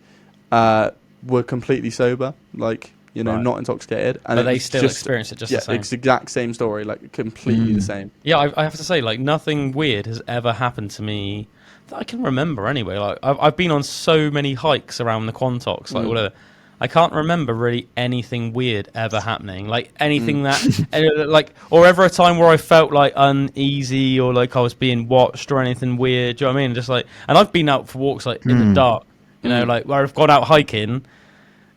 were completely sober, like, you know, not intoxicated, and but they still experienced it just the same. It's the exact same story, like completely the same. Yeah, I have to say, like, nothing weird has ever happened to me that I can remember anyway. Like, I've been on so many hikes around the Quantocks, like whatever. I can't remember really anything weird ever happening. Like anything that, like, or ever a time where I felt like uneasy or like I was being watched or anything weird. Do you know what I mean? Just like, and I've been out for walks like in the dark, you know, like where I've gone out hiking,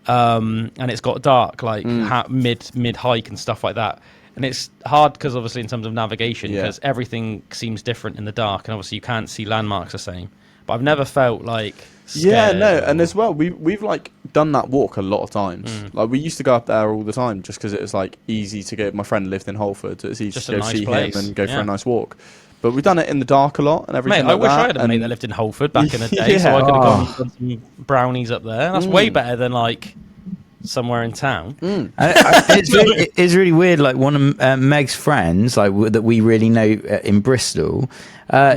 and it's got dark, like mid hike and stuff like that. And it's hard because obviously in terms of navigation, because everything seems different in the dark, and obviously you can't see landmarks the same. But I've never felt like scared and as well we've like done that walk a lot of times. Like we used to go up there all the time just because it was like easy to go. My friend lived in Holford, so it's easy to go see him and go for a nice walk. But we've done it in the dark a lot and everything. Mate, I wish I had a mate that lived in Holford back in the day, so I could have gone and done some brownies up there. That's way better than like somewhere in town. It's really weird. Like one of Meg's friends, like that we really know in Bristol,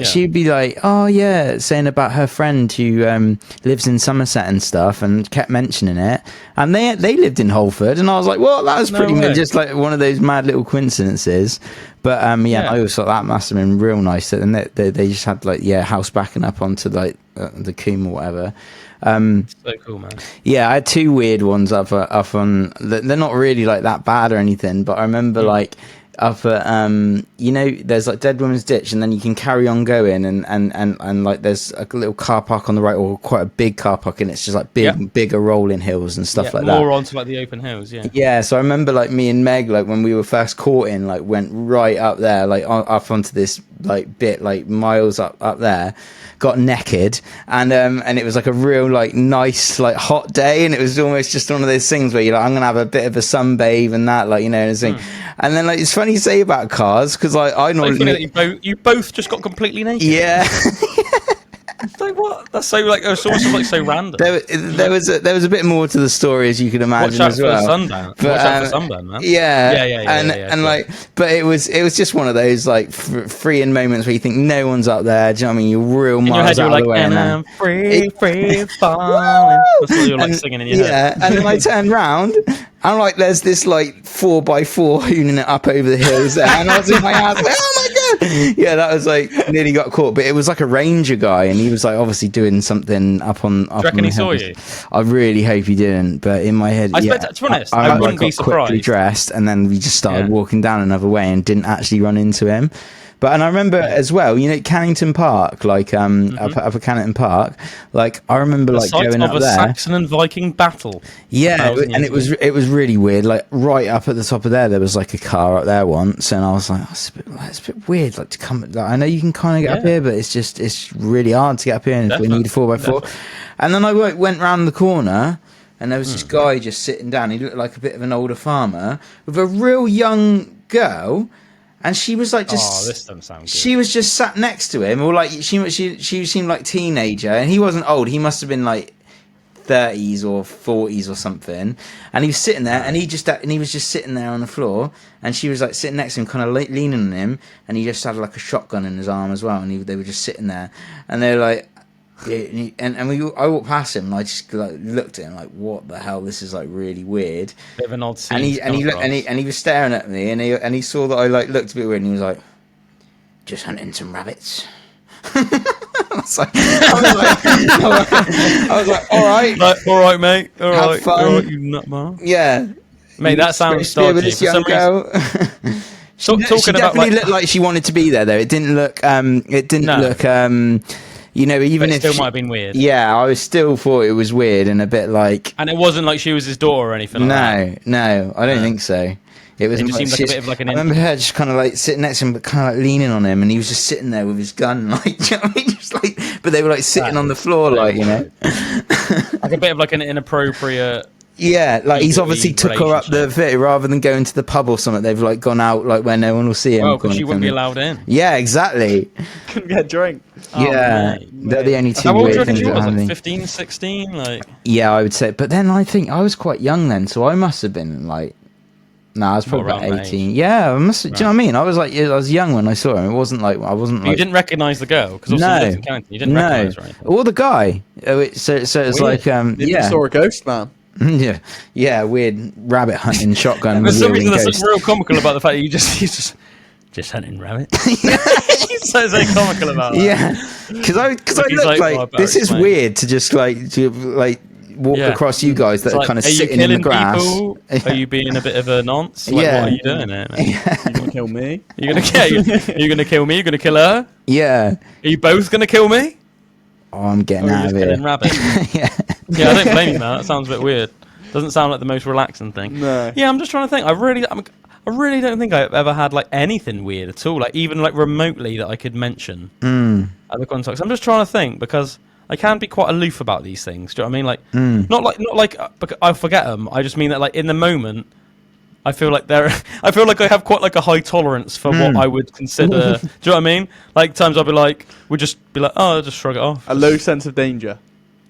she'd be like, "Oh yeah," saying about her friend who lives in Somerset and stuff, and kept mentioning it. And they lived in Holford, and I was like, "Well, that was pretty much just like one of those mad little coincidences." But I always thought that must have been real nice. And they just had like house backing up onto like the Coombe or whatever. So cool, man. Yeah, I had two weird ones up on. They're not really like that bad or anything, but I remember like up at you know, there's like Dead Woman's Ditch, and then you can carry on going, and like there's a little car park on the right, or quite a big car park, and it's just like bigger rolling hills and stuff like that. More onto like the open hills, Yeah, so I remember like me and Meg, like when we were first courting, like went right up there, like up onto this like bit, like miles up there. Got naked, and it was like a real like nice like hot day, and it was almost just one of those things where you're like, I'm gonna have a bit of a sunbathe and that, like, you know, and thing. And then like it's funny you say about cars, because like I normally you both just got completely naked. Yeah. Like what? That's so like it's also like so random. There was a bit more to the story, as you can imagine. Watch out as well. for sundown. Watch out for sunburn, man. Yeah. Like, but it was just one of those like freeing moments where you think no one's up there. Do you know what I mean? You're real miles out of the way, and I'm free falling. That's what you're like singing in your head. Yeah, and then I turned round. And like, there's this like 4x4 hooning it up over the hills there, and I was in my house like, oh my god! Yeah, that was like nearly got caught, but it was like a ranger guy, and he was like obviously doing something up on. Do you reckon he saw you? I really hope he didn't, but in my head, to be honest, I wouldn't be surprised. Quickly dressed, and then we just started walking down another way and didn't actually run into him. And I remember as well, you know, Cannington Park, like up at Cannington Park, like I remember like going up there. The site of a Saxon and Viking battle. Yeah, and it was really weird. Like right up at the top of there was like a car up there once, and I was like, it's a bit weird. Like to come, like, I know you can kind of get up here, but it's really hard to get up here, and if we need a 4x4. And then I went round the corner, and there was this guy just sitting down. He looked like a bit of an older farmer with a real young girl. And she was like just. Oh, this doesn't sound good. She was just sat next to him, or like she seemed like teenager, and he wasn't old. He must have been like 30s or 40s or something. And he was sitting there, and he was just sitting there on the floor, and she was like sitting next to him, kind of leaning on him, and he just had like a shotgun in his arm as well, and they were just sitting there, and they were like. I walked past him, and I just like looked at him like, what the hell? This is like really weird. Bit of an odd scene. And he was staring at me, and he saw that I like looked a bit weird, and he was like, just hunting some rabbits. I was like, all right. Like, all right, mate. All Have right. fun. All right, you nutman. Yeah. Mate, that sounds Shakespeare with dodgy. this For young some reason, girl. talking She about definitely like, looked like she wanted to be there, though. It didn't look. It didn't No. look. Even but it if still she- might have been weird. Yeah, I was still thought it was weird and a bit like. And it wasn't like she was his daughter or anything like that. No, I don't think so. It was. It just seemed like a bit of like an. I remember her just kind of like sitting next to him, but kind of like leaning on him, and he was just sitting there with his gun, like, do you know what I mean? Just like, but they were like sitting on the floor, like, you know, like a bit of like an inappropriate. Yeah, like he's Equally obviously took her up the fit rather than going to the pub or something. They've like gone out like where no one will see him. Well, because she wouldn't be allowed in. Yeah, exactly. Couldn't get a drink. Yeah, mate. they're the only two How old do you weird reckon things she that was? Like happened. 15, 16? Like. Yeah, I would say. But then I think I was quite young then, so I must have been like. No, I was probably about around that 18. Yeah, I must. Right. Do you know what I mean? I was like, I was young when I saw him. It wasn't like I wasn't. You Like, didn't recognise the girl because also No. you lived in Canada. You didn't recognise her. Or anything. Or the guy. So it's Weird. like Maybe you yeah, saw a ghost, man. yeah, weird rabbit hunting shotgun. There's some reason wielding that's ghost. real comical about the fact that he's just hunting rabbits. He's so comical about that. Yeah, because I He's look like, like, "Oh, I better this is explain." weird to just like walk Yeah. across you guys that It's are like, kind of are you sitting in the killing grass. people? Are you being a bit of a nonce? Like, Yeah. what are you doing here? Mate? You gonna kill me? You're gonna kill? You're gonna kill me? You're gonna kill her? Yeah. Are you both gonna kill me? Oh, I'm getting Or are you out just of killing here. rabbits? Yeah. Yeah, I don't blame you, man. That sounds a bit weird. Doesn't sound like the most relaxing thing. No. Yeah, I'm just trying to think. I really don't think I've ever had like anything weird at all, like even like remotely that I could mention at the context. I'm just trying to think because I can be quite aloof about these things. Do you know what I mean? Like not like I forget them. I just mean that like in the moment, I feel like I have quite like a high tolerance for what I would consider. Do you know what I mean? Like times I'll be like, oh, I'll just shrug it off. A low sense of danger.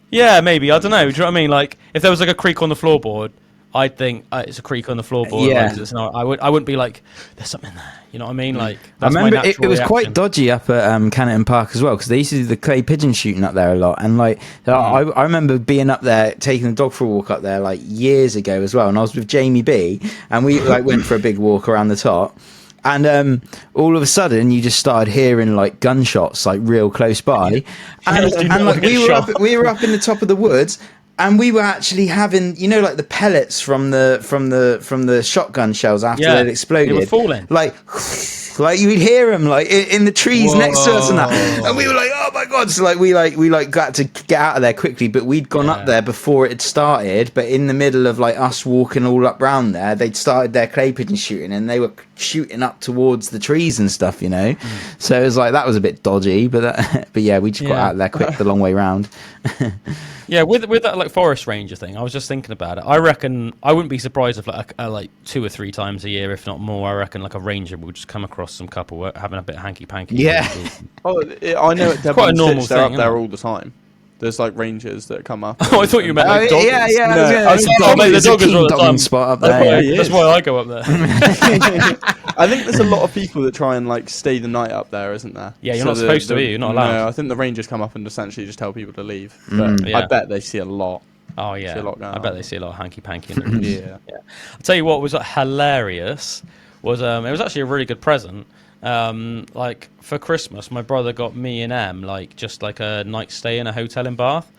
Yeah, maybe. I don't know. Do you know what I mean? Like, if there was like a creak on the floorboard, I'd think it's a creak on the floorboard. Yeah. Like, it's not, I wouldn't be like, there's something there. You know what I mean? Like, I that's my remember natural it was quite reaction. dodgy up at Canterton Park as well because they used to do the clay pigeon shooting up there a lot. And like, I remember being up there, taking the dog for a walk up there like years ago as well. And I was with Jamie B, and we like went for a big walk around the top. And all of a sudden, you just started hearing like gunshots, like real close by, and like we were up in the top of the woods, and we were actually having, you know, like the pellets from the shotgun shells after they'd exploded, they were falling. Like you would hear them like in the trees next to us and that, and we were like, oh my god! So like we got to get out of there quickly, but we'd gone up there before it had started. But in the middle of like us walking all up round there, they'd started their clay pigeon shooting, and they were shooting up towards the trees and stuff, you know. So it was like that was a bit dodgy, but yeah, we just got out of there quick the long way round. Yeah, with that like forest ranger thing, I was just thinking about it. I reckon I wouldn't be surprised if like 2 or 3 times a year, if not more. I reckon like a ranger will just come across some couple having a bit of hanky panky. Yeah. Oh, I know at quite a Devon normal Stitch, they're thing, up isn't there it? all the time. There's like rangers that come up. Oh, I thought you meant like doggers. Yeah. No, I was oh, mate, the there's a doggers keen all the dogging time. spot up That's there. why, yeah. that's why I go up there. I think there's a lot of people that try and like stay the night up there, isn't there? Yeah, you're not supposed to be. You're not allowed. No, I think the rangers come up and essentially just tell people to leave. But Yeah. I bet they see a lot. Oh See yeah, a lot going I bet on. they see a lot of hanky panky in the rooms. Yeah. I'll tell you what was hilarious was it was actually a really good present. Like for Christmas, my brother got me and Em like just like a night stay in a hotel in Bath,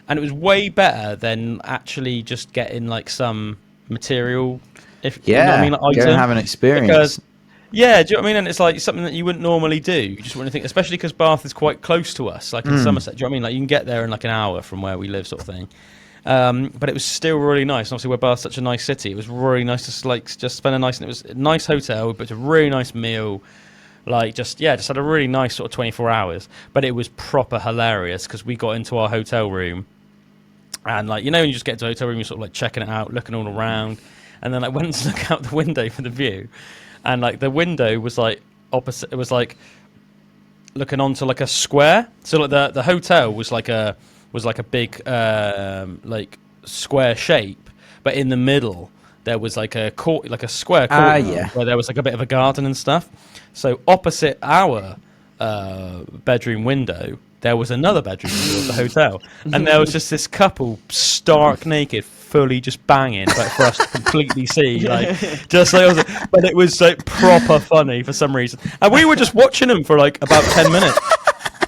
and it was way better than actually just getting like some material. If you know what I mean, like, go and item. have an experience. Because yeah, do you know what I mean? And it's like something that you wouldn't normally do. You just wouldn't think, especially because Bath is quite close to us, like in Somerset. Do you know what I mean? Like you can get there in like an hour from where we live, sort of thing. But it was still really nice. And obviously, we're Bath's such a nice city. It was really nice to like just spend a nice. And it was a nice hotel, but a really nice meal. Like just had a really nice sort of 24 hours. But it was proper hilarious because we got into our hotel room, and like you know when you just get to a hotel room, you're sort of like checking it out, looking all around, and then I went to look out the window for the view. And like the window was like opposite. It was like looking onto like a square. So like the hotel was like a big like square shape, but in the middle there was like a court, like a square court where there was like a bit of a garden and stuff. So opposite our bedroom window, there was another bedroom window of the hotel, and there was just this couple stark naked, fully just banging, like for us to completely see, like just like. But it was like proper funny for some reason, and we were just watching them for like about 10 minutes.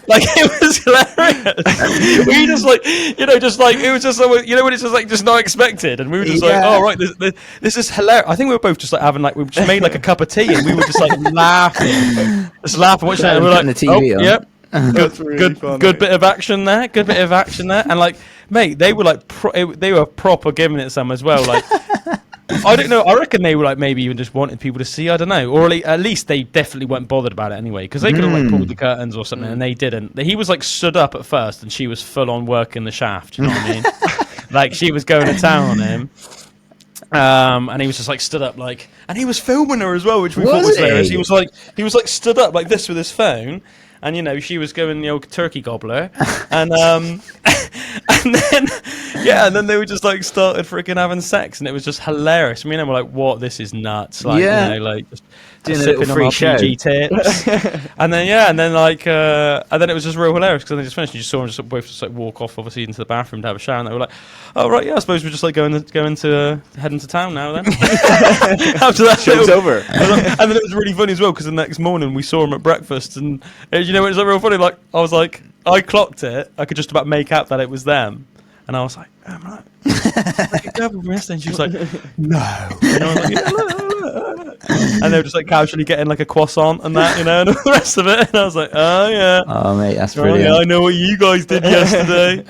Like it was hilarious. We just like, just like it was just when it's just like just not expected, and we were just like, oh right, this is hilarious. I think we were both just like having like we just made like a cup of tea, and we were just like laughing, watching it. And we were like, the TV on. Yep. Funny. Good bit of action there. And like, mate, they were like, they were proper giving it some as well. Like, I don't know. I reckon they were like maybe even just wanted people to see. I don't know, or at least they definitely weren't bothered about it anyway, because they could have like pulled the curtains or something, and they didn't. He was like stood up at first, and she was full on working the shaft. You know what I mean? Like she was going to town on him. And he was just like stood up like, and he was filming her as well, which we thought was hilarious. He was like stood up like this with his phone. And she was going the old turkey gobbler, and and then they were just like started freaking having sex, and it was just hilarious. Me and them were like, "What? This is nuts!" Like, like just doing a little free show. Tips. and then it was just real hilarious because then they just finished. And you just saw them just both just like walk off, obviously into the bathroom to have a shower, and they were like, "Oh right, yeah, I suppose we're just like heading to town now." Then after that, show's over. And then it was really funny as well because the next morning we saw him at breakfast, and it was like real funny. Like I was like, I clocked it. I could just about make out that it was them, and I was like, "I'm like, a devil from yesterday." And she was like, "No," and I was like, "Yeah." And they were just like casually getting like a croissant and that, and all the rest of it. And I was like, "Oh yeah, oh mate, that's brilliant." Yeah, I know what you guys did yesterday.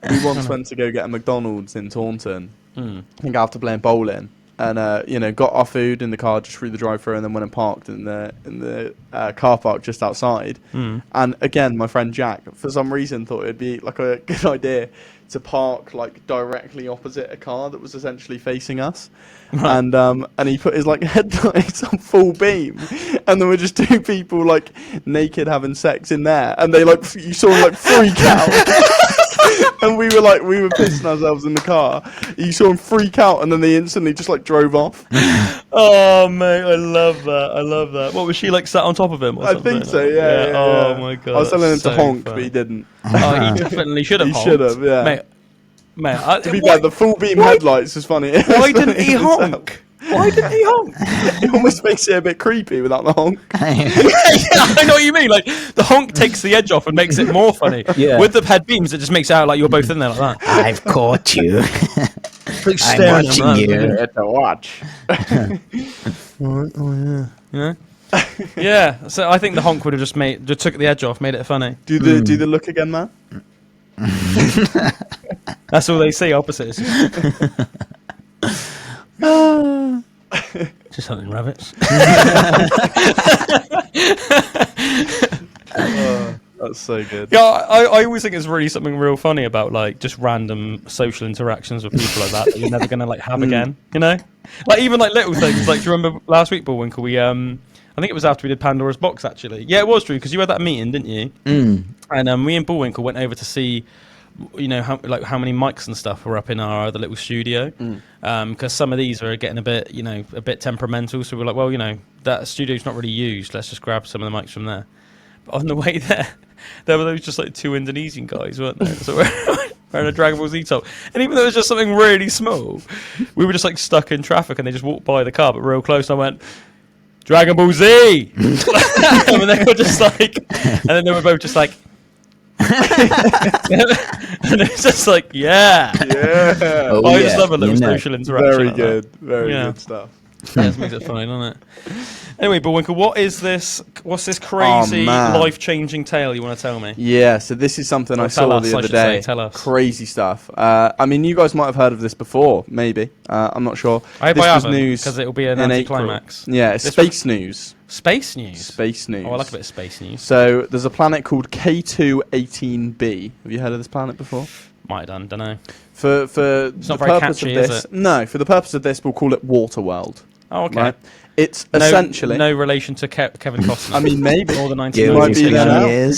We once went to go get a McDonald's in Taunton. I think after playing bowling. And got our food in the car just through the drive-through, and then went and parked in the car park just outside. And again, my friend Jack, for some reason, thought it'd be like a good idea to park like directly opposite a car that was essentially facing us. And he put his like headlights on full beam, and there were just two people like naked having sex in there, and they like you saw them like freak out. And we were pissing ourselves in the car. You saw him freak out, and then they instantly just like drove off. Oh mate, I love that. What was she like sat on top of him? Or something? I think so. Yeah. Oh my god. I was telling him to honk, funny. but he didn't. Oh, he definitely should have. He should have. Yeah. Mate. To be fair, the full beam headlights is funny. Why didn't he honk? Why didn't he honk? It almost makes it a bit creepy without the honk. Yeah, I know what you mean. Like the honk takes the edge off and makes it more funny. Yeah. With the head beams, it just makes it out like you're both in there like that. I've caught you. I'm watching you. To watch. Yeah. Yeah. So I think the honk would have just took the edge off, made it funny. Do the look again, man. That's all they say. Opposites. Just hunting rabbits. That's so good. Yeah, I always think it's really something real funny about like just random social interactions with people like that you're never gonna like have again. Like even like little things. Like do you remember last week, Bullwinkle? We I think it was after we did Pandora's box actually. Yeah, it was true because you had that meeting, didn't you? And me and Bullwinkle went over to see. How many mics and stuff were up in our other little studio, because some of these are getting a bit temperamental. So we're like, well, that studio's not really used. Let's just grab some of the mics from there. But on the way there were those just like two Indonesian guys, weren't there? So we're wearing a Dragon Ball Z top, and even though it was just something really small, we were just like stuck in traffic, and they just walked by the car, but real close. And I went, Dragon Ball Z, and they were just like, and then they were both just like. And it's just like, yeah. Oh, I just love a little social interaction. Very like good. That. Very good stuff. Yeah, it makes it funny, doesn't it? Anyway, Bullwinkle, what's this crazy, life-changing tale you want to tell me? Yeah, so this is something I saw the other day. Tell us. Crazy stuff. I mean, you guys might have heard of this before, maybe. I'm not sure. I hope this I was haven't, news because it'll be an anticlimax. Yeah, it's space news. Space news? Space news. Oh, I like a bit of space news. So, there's a planet called K2-18b. Have you heard of this planet before? Might have done, don't know. For it's the not very purpose catchy, of this, is it? No, for the purpose of this, we'll call it Waterworld. Oh, okay. Right? It's essentially... No relation to Kevin Costner. I mean, maybe. Or the might be there now. Yeah.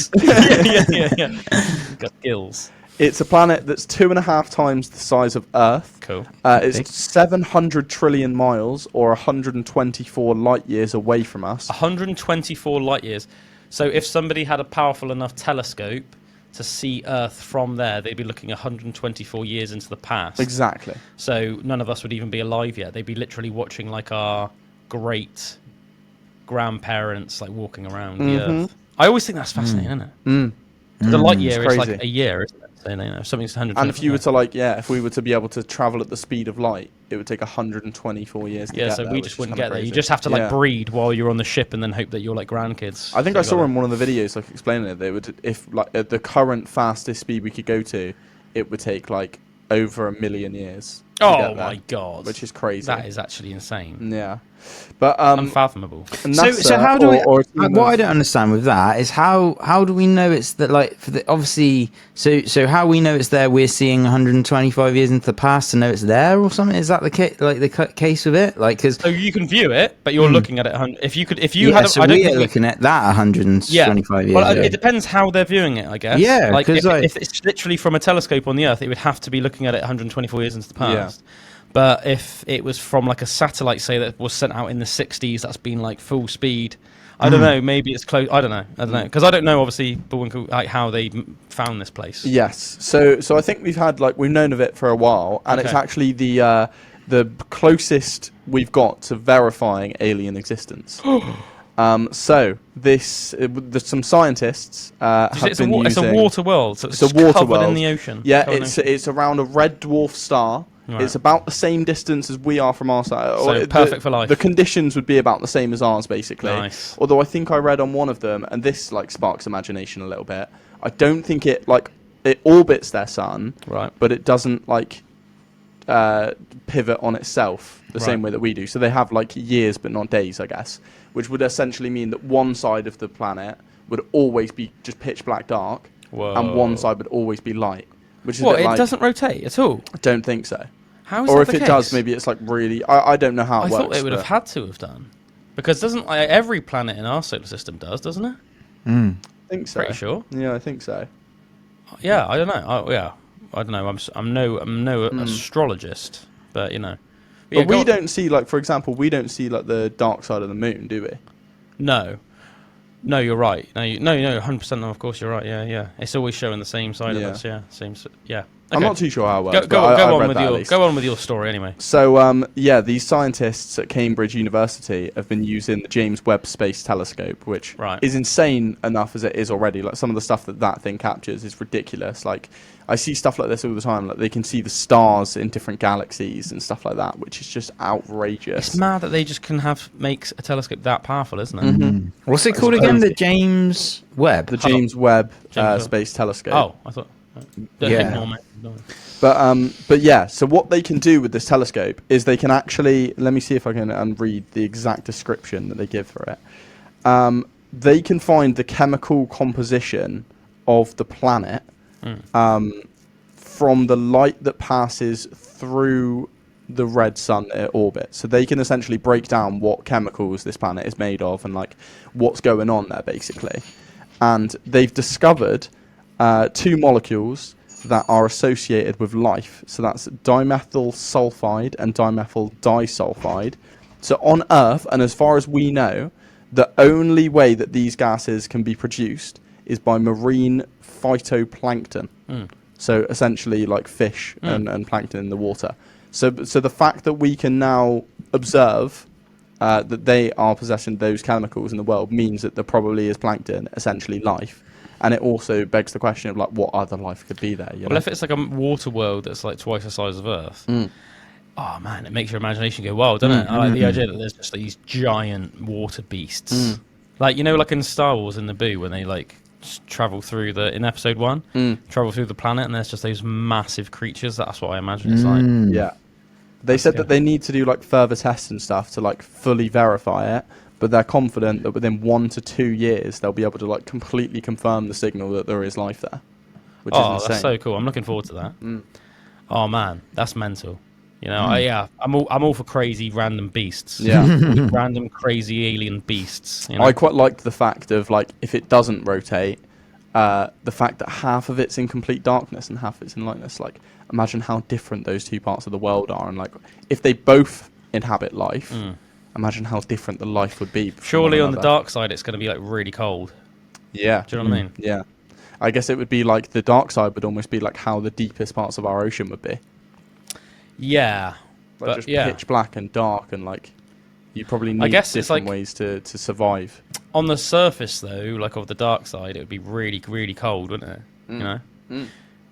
Got gills. It's a planet that's 2.5 times the size of Earth. Cool. It's 700 trillion miles, or 124 light years away from us. 124 light years. So if somebody had a powerful enough telescope to see Earth from there, they'd be looking 124 years into the past. Exactly. So none of us would even be alive yet. They'd be literally watching like our great grandparents like walking around the Earth. I always think that's fascinating, isn't it? The light year is like crazy. a year, isn't it? So, something's 120. And if you were to if we were to be able to travel at the speed of light, it would take 124 years to get so there. we just wouldn't get there. You crazy. just have to breed while you're on the ship and then hope that you're like grandkids. I think I saw in one of the videos explaining it. They would, if at the current fastest speed we could go to, it would take over 1 million years. Oh my god, which is crazy. That is actually insane. Yeah, but unfathomable. So how do we? What I don't understand with that is how do we know it's that obviously so how we know it's there? We're seeing 125 years into the past to know it's there or something. Is that the case? The case with it? Because so you can view it, but you're looking at it. If you had, so we're looking at that 125 years. Well, it depends how they're viewing it, I guess. Yeah, if it's literally from a telescope on the Earth, it would have to be looking at it 124 years into the past. Yeah. But if it was from a satellite, say, that was sent out in the 60s, that's been full speed. I don't know. Maybe it's close. I don't know because I don't know. Obviously, Bullwinkle, how they found this place. Yes. So I think we've had we've known of it for a while, and it's actually the closest we've got to verifying alien existence. So some scientists have been using. It's a water world. So it's a water covered world in the ocean. Yeah, it's around a red dwarf star. Right. It's about the same distance as we are from our side. So perfect for life. The conditions would be about the same as ours, basically. Nice. Although I think I read on one of them, and this sparks imagination a little bit. I don't think it orbits their sun, right? But it doesn't pivot on itself the same way that we do. So they have years, but not days, I guess, which would essentially mean that one side of the planet would always be just pitch black dark, and one side would always be light. Which is it doesn't rotate at all? I don't think so. How is or that if the it case? does, maybe it's really. I don't know how it works. I thought it would have had to have done, because doesn't every planet in our solar system doesn't it? I think so. Pretty sure. Yeah, I think so. Yeah, I don't know. I don't know. I'm no astrologist, but Yeah, but we don't see for example, we don't see the dark side of the moon, do we? No. No, you're right. No, 100%. No, of course you're right. Yeah. It's always showing the same side of us. Yeah, yeah. Okay. I'm not too sure how it works. Go on with your story anyway. So these scientists at Cambridge University have been using the James Webb Space Telescope, which is insane enough as it is already. Some of the stuff that thing captures is ridiculous. I see stuff like this all the time. They can see the stars in different galaxies and stuff like that, which is just outrageous. It's mad that they just can makes a telescope that powerful, isn't it? Mm-hmm. What's it called again? The James Webb. The James Webb Space Telescope. Oh, I thought. But yeah. So what they can do with this telescope is they can actually. Let me see if I can read the exact description that they give for it. They can find the chemical composition of the planet. From the light that passes through the red sun orbit. So they can essentially break down what chemicals this planet is made of and what's going on there, basically. And they've discovered 2 molecules that are associated with life. So that's dimethyl sulfide and dimethyl disulfide. So on Earth, and as far as we know, the only way that these gases can be produced is by marine phytoplankton. So essentially fish and plankton in the water. So the fact that we can now observe that they are possessing those chemicals in the world means that there probably is plankton, essentially life. And it also begs the question of what other life could be there. Well, if it's a water world that's twice the size of Earth, oh man, it makes your imagination go wild, doesn't it? I like the idea that there's just these giant water beasts, in Star Wars in Naboo when they travel through in episode 1, travel through the planet, and there's just those massive creatures. That's what I imagine it's like. Yeah, they said that they need to do further tests and stuff to fully verify it, but they're confident that within 1 to 2 years they'll be able to completely confirm the signal that there is life there. Which is insane. That's so cool. I'm looking forward to that. Oh man, that's mental. I'm all for crazy random beasts. Yeah, random crazy alien beasts. I quite like the fact of if it doesn't rotate, the fact that half of it's in complete darkness and half of it's in lightness. Imagine how different those 2 parts of the world are, and if they both inhabit life, imagine how different the life would be. Surely on the dark side, it's going to be really cold. Yeah, do you know what I mean? Yeah, I guess it would be the dark side would almost be how the deepest parts of our ocean would be. Yeah, Just pitch black and dark and You probably need I guess it's different like ways to survive. on the surface though, like of the dark side, it would be really, really cold, wouldn't it? You know,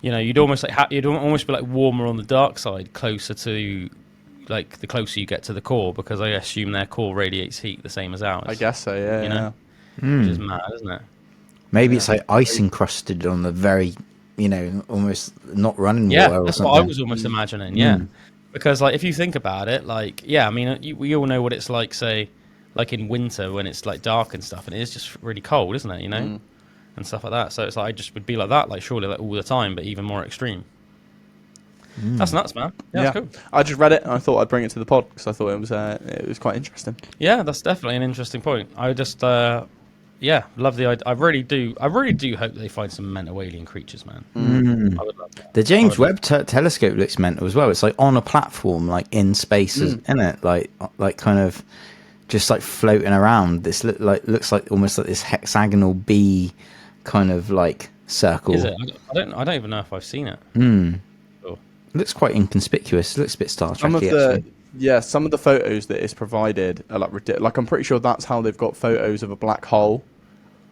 you know, you'd almost like you'd almost be like warmer on the dark side, closer to like the closer you get to the core, because I assume their core radiates heat the same as ours. I guess so. Yeah. You know, which is mad, isn't it? Maybe it's like ice encrusted on the very, you know, almost not running Yeah, water or that's something. what I was almost imagining. Yeah, because like if you think about it, like I mean, we all know what it's like, say, like in winter when it's like dark and stuff, and it is just really cold, isn't it? You know, and stuff like that. So it's like I just would be like that, like surely like all the time, but even more extreme. That's nuts, man. Yeah, that's cool. I just read it and I thought I'd bring it to the pod because I thought it was quite interesting. Yeah, that's definitely an interesting point. I just, love the idea. I really do hope they find some mental alien creatures, man. I would love that. The James Webb telescope looks mental as well. It's like on a platform, like in space, isn't it? Like kind of just like floating around. This looks like almost like this hexagonal B kind of like circle. Is it? I don't even know if I've seen it. It looks quite inconspicuous. It looks a bit Star Trek. Some of the photos that is provided are like ridiculous. Like I'm pretty sure that's how they've got photos of a black hole.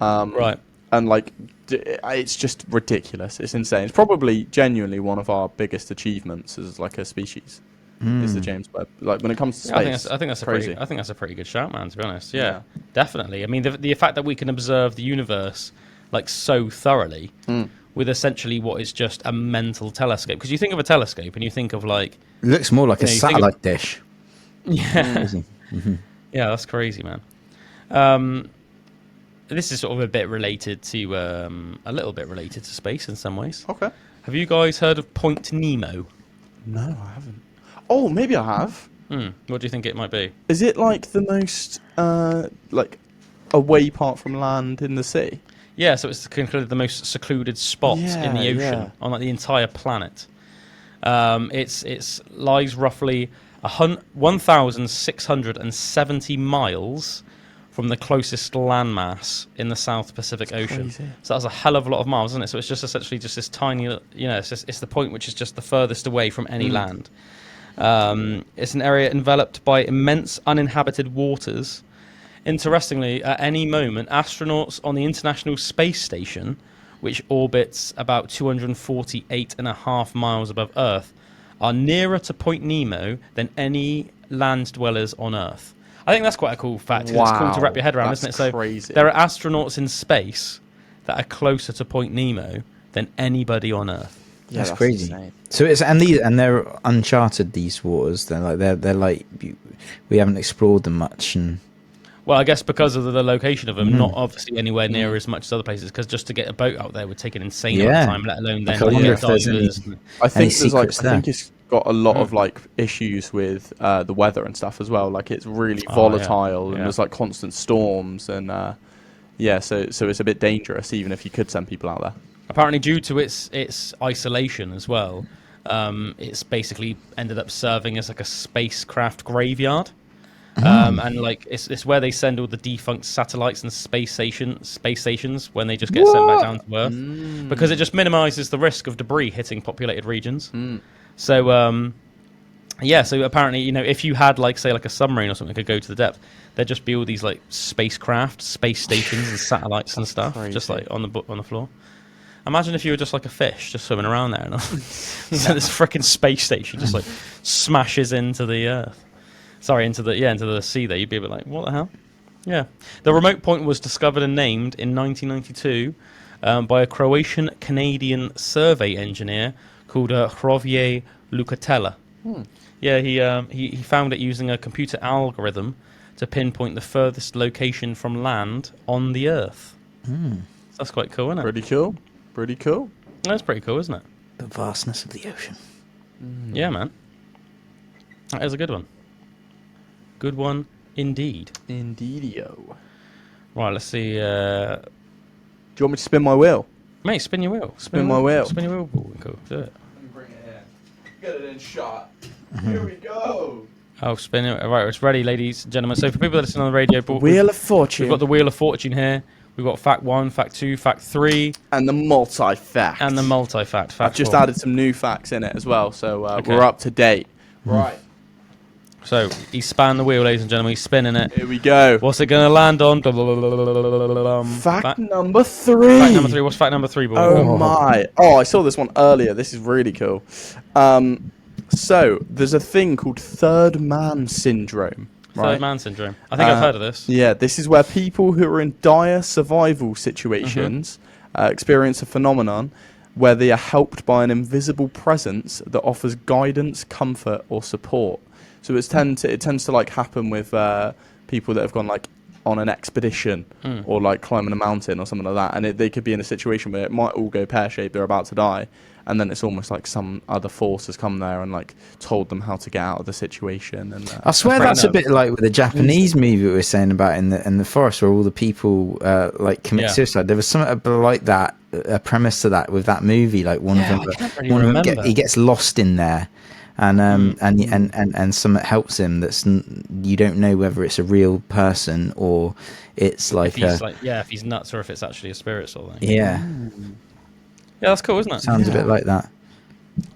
Right. And like it's just ridiculous. It's insane. It's probably genuinely one of our biggest achievements as like a species. Is the James Webb. Like when it comes to space, I think that's crazy. I think that's a pretty good shout, man. To be honest, yeah. Definitely. I mean, the fact that we can observe the universe like so thoroughly with essentially what is just a mental telescope. Because you think of a telescope and you think of like It looks more like a satellite dish. Yeah, yeah, that's crazy, man. This is sort of a bit related to a little bit related to space in some ways. Okay. Have you guys heard of Point Nemo? No, I haven't. Oh, maybe I have. What do you think it might be? Is it like the most like away part from land in the sea? Yeah, so it's concluded the most secluded spot in the ocean on like the entire planet. It's lies roughly 1,670 miles from the closest landmass in the South Pacific Ocean. Crazy. So that's a hell of a lot of miles, isn't it? So it's just essentially just this tiny, it's the point which is just the furthest away from any land. It's an area enveloped by immense uninhabited waters. Interestingly, at any moment, astronauts on the International Space Station, which orbits about 248.5 miles above Earth, are nearer to Point Nemo than any land dwellers on Earth. I think that's quite a cool fact. Wow. It's cool to wrap your head around, isn't it? So crazy. There are astronauts in space that are closer to Point Nemo than anybody on Earth. Yeah, that's crazy. Insane. So it's and they're uncharted, these waters. They're like we haven't explored them much. And well, I guess because of the location of them, not obviously anywhere near as much as other places. Because just to get a boat out there would take an insane amount of time, let alone then divers. I think it's got a lot of like issues with the weather and stuff as well. Like it's really volatile and there's like constant storms and so it's a bit dangerous even if you could send people out there. Apparently, due to its isolation as well, it's basically ended up serving as like a spacecraft graveyard. And like it's where they send all the defunct satellites and space stations when they just get sent back down to Earth, because it just minimizes the risk of debris hitting populated regions. So so apparently, if you had like say like a submarine or something that could go to the depth, there'd just be all these like spacecraft, space stations and satellites and stuff just like on the floor. Imagine if you were just like a fish just swimming around there and so this freaking space station just like smashes into the Earth. Sorry, into the sea there. You'd be a bit like, what the hell? Yeah. The remote point was discovered and named in 1992 by a Croatian-Canadian survey engineer called Javier Lucatella. Yeah, he found it using a computer algorithm to pinpoint the furthest location from land on the Earth. That's quite cool, isn't it? Pretty cool. That's pretty cool, isn't it? the vastness of the ocean. Yeah, man. That is a good one. Good one indeed. Indeedio. Right, let's see. Do you want me to spin my wheel? Mate, spin your wheel. Spin my wheel. Spin your wheel, Bullwinkle. Do it. Let me bring it in. Get it in shot. Here we go. Oh, spin it. Right, it's ready, ladies and gentlemen. So for people that listen on the radio, Wheel of Fortune. We've got the Wheel of Fortune here. We've got fact 1, fact 2, fact 3. And the multi-fact. And the multi-fact. I've just added some new facts in it as well, so Okay. we're up to date. Right. So he's spanning the wheel, ladies and gentlemen. He's spinning it. Here we go. What's it going to land on? Fact number 3. Fact number 3. What's fact number 3, boy? Oh my! Oh, I saw this one earlier. This is really cool. So there's a thing called third man syndrome. Right? Third man syndrome. I think I've heard of this. Yeah, this is where people who are in dire survival situations experience a phenomenon where they are helped by an invisible presence that offers guidance, comfort, or support. So it tends to like happen with people that have gone like on an expedition or like climbing a mountain or something like that, and they could be in a situation where it might all go pear-shaped, they're about to die, and then it's almost like some other force has come there and like told them how to get out of the situation. And I swear that's a bit like with the Japanese movie we were saying about in the forest where all the people like commit suicide. There was something like that, a premise to that with that movie. Like one of them, he gets lost in there. And something helps him that's you don't know whether it's a real person or it's like if he's nuts or if it's actually a spirit sort of thing. Yeah, that's cool, isn't it? Sounds a bit like that.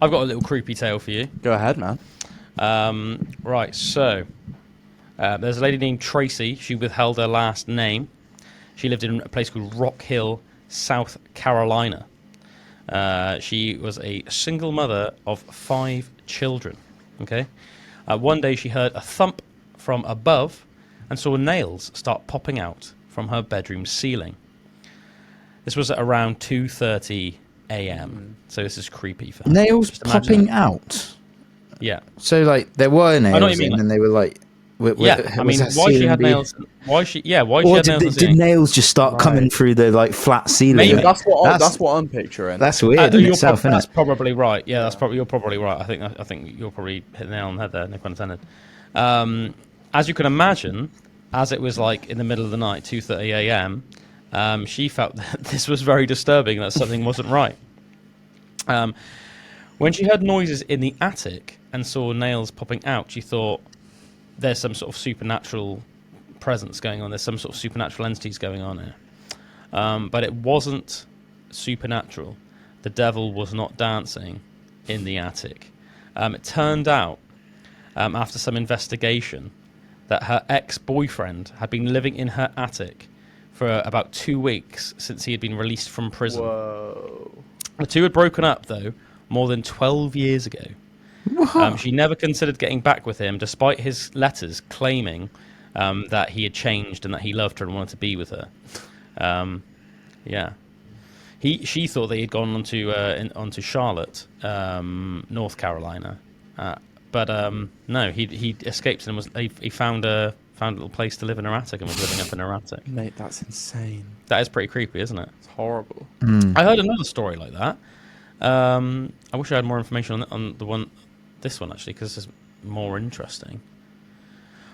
I've got a little creepy tale for you. Go ahead, man. Right, so there's a lady named Tracy. She withheld her last name. She lived in a place called Rock Hill, South Carolina. She was a single mother of 5 children. Okay. One day she heard a thump from above and saw nails start popping out from her bedroom ceiling. This was at around 2:30 a.m. So this is creepy for her. Nails popping out. Yeah. So like there were nails, I know what you mean, and they were like. I mean, why she had nails? Why she had nails? Did nails just start coming through the like flat ceiling? Maybe. That's what I'm picturing. That's weird in itself, isn't That's it? probably right. Yeah, you're probably right. I think you're probably hit the nail on the head there. No pun intended. As you can imagine, as it was like in the middle of the night, 2:30 a.m., she felt that this was very disturbing. That something wasn't right. When she heard noises in the attic and saw nails popping out, she thought, there's some sort of supernatural presence going on. There's some sort of supernatural entities going on here. But it wasn't supernatural. The devil was not dancing in the attic. It turned out, after some investigation, that her ex-boyfriend had been living in her attic for about 2 weeks since he had been released from prison. Whoa. The two had broken up, though, more than 12 years ago. She never considered getting back with him, despite his letters claiming that he had changed and that he loved her and wanted to be with her. She thought that he had gone onto Charlotte, North Carolina, but no, he escaped and he found a little place to live in her attic and was living up in her attic. Mate, that's insane. That is pretty creepy, isn't it? It's horrible. I heard another story like that. I wish I had more information on this one actually, because this is more interesting.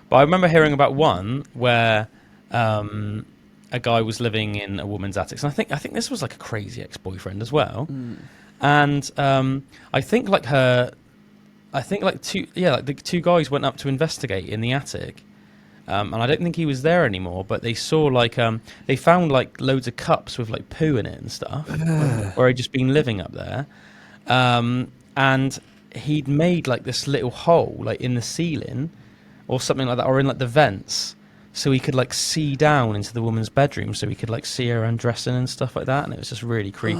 But I remember hearing about one where a guy was living in a woman's attic, and I think this was like a crazy ex-boyfriend as well. And I think the two guys went up to investigate in the attic, and I don't think he was there anymore. But they saw they found like loads of cups with like poo in it and stuff, where he'd just been living up there, and he'd made like this little hole like in the ceiling or something like that, or in like the vents, so he could like see down into the woman's bedroom, so he could like see her undressing and stuff like that. And it was just really creepy.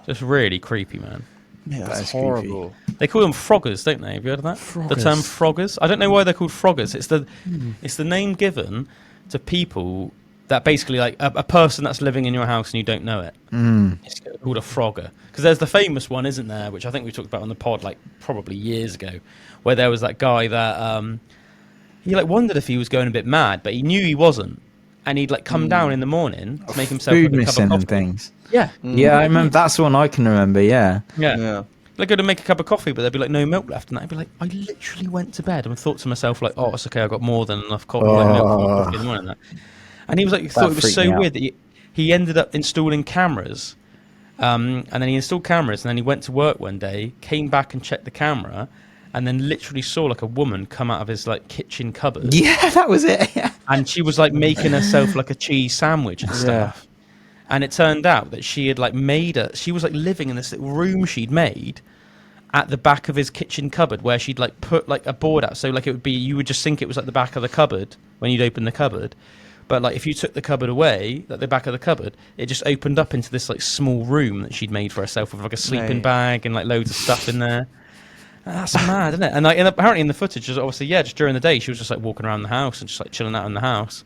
Just really creepy, man. Yeah, that's horrible. They call them froggers, don't they? Have you heard of that? Froggers. The term froggers. I don't know why they're called froggers. It's the name given to people that basically like a person that's living in your house and you don't know it. It's called a frogger. Because there's the famous one, isn't there, which I think we talked about on the pod like probably years ago, where there was that guy that he like wondered if he was going a bit mad, but he knew he wasn't, and he'd like come down in the morning to make himself food like, a cup missing of coffee. and things. Yeah, Yeah, I remember. That's the one I can remember. Yeah. Like, go to make a cup of coffee, but there'd be like no milk left, and I'd be like, I literally went to bed and thought to myself like, oh, it's okay, I got more than enough coffee, like, milk for coffee in the morning. And he was like, he thought it was so weird that he ended up installing cameras, and then he installed cameras, and then he went to work one day, came back and checked the camera, and then literally saw like a woman come out of his like kitchen cupboard. Yeah, that was it. Yeah. And she was like making herself like a cheese sandwich and stuff. And it turned out that she had like she was like living in this little room she'd made, at the back of his kitchen cupboard, where she'd like put like a board out, so like it would be, you would just think it was at the back of the cupboard when you'd open the cupboard, but like if you took the cupboard away, at the back of the cupboard, it just opened up into this like small room that she'd made for herself with like a sleeping bag and like loads of stuff in there. That's mad, isn't it? And like, apparently in the footage, just obviously, just during the day, she was just like walking around the house and just like chilling out in the house.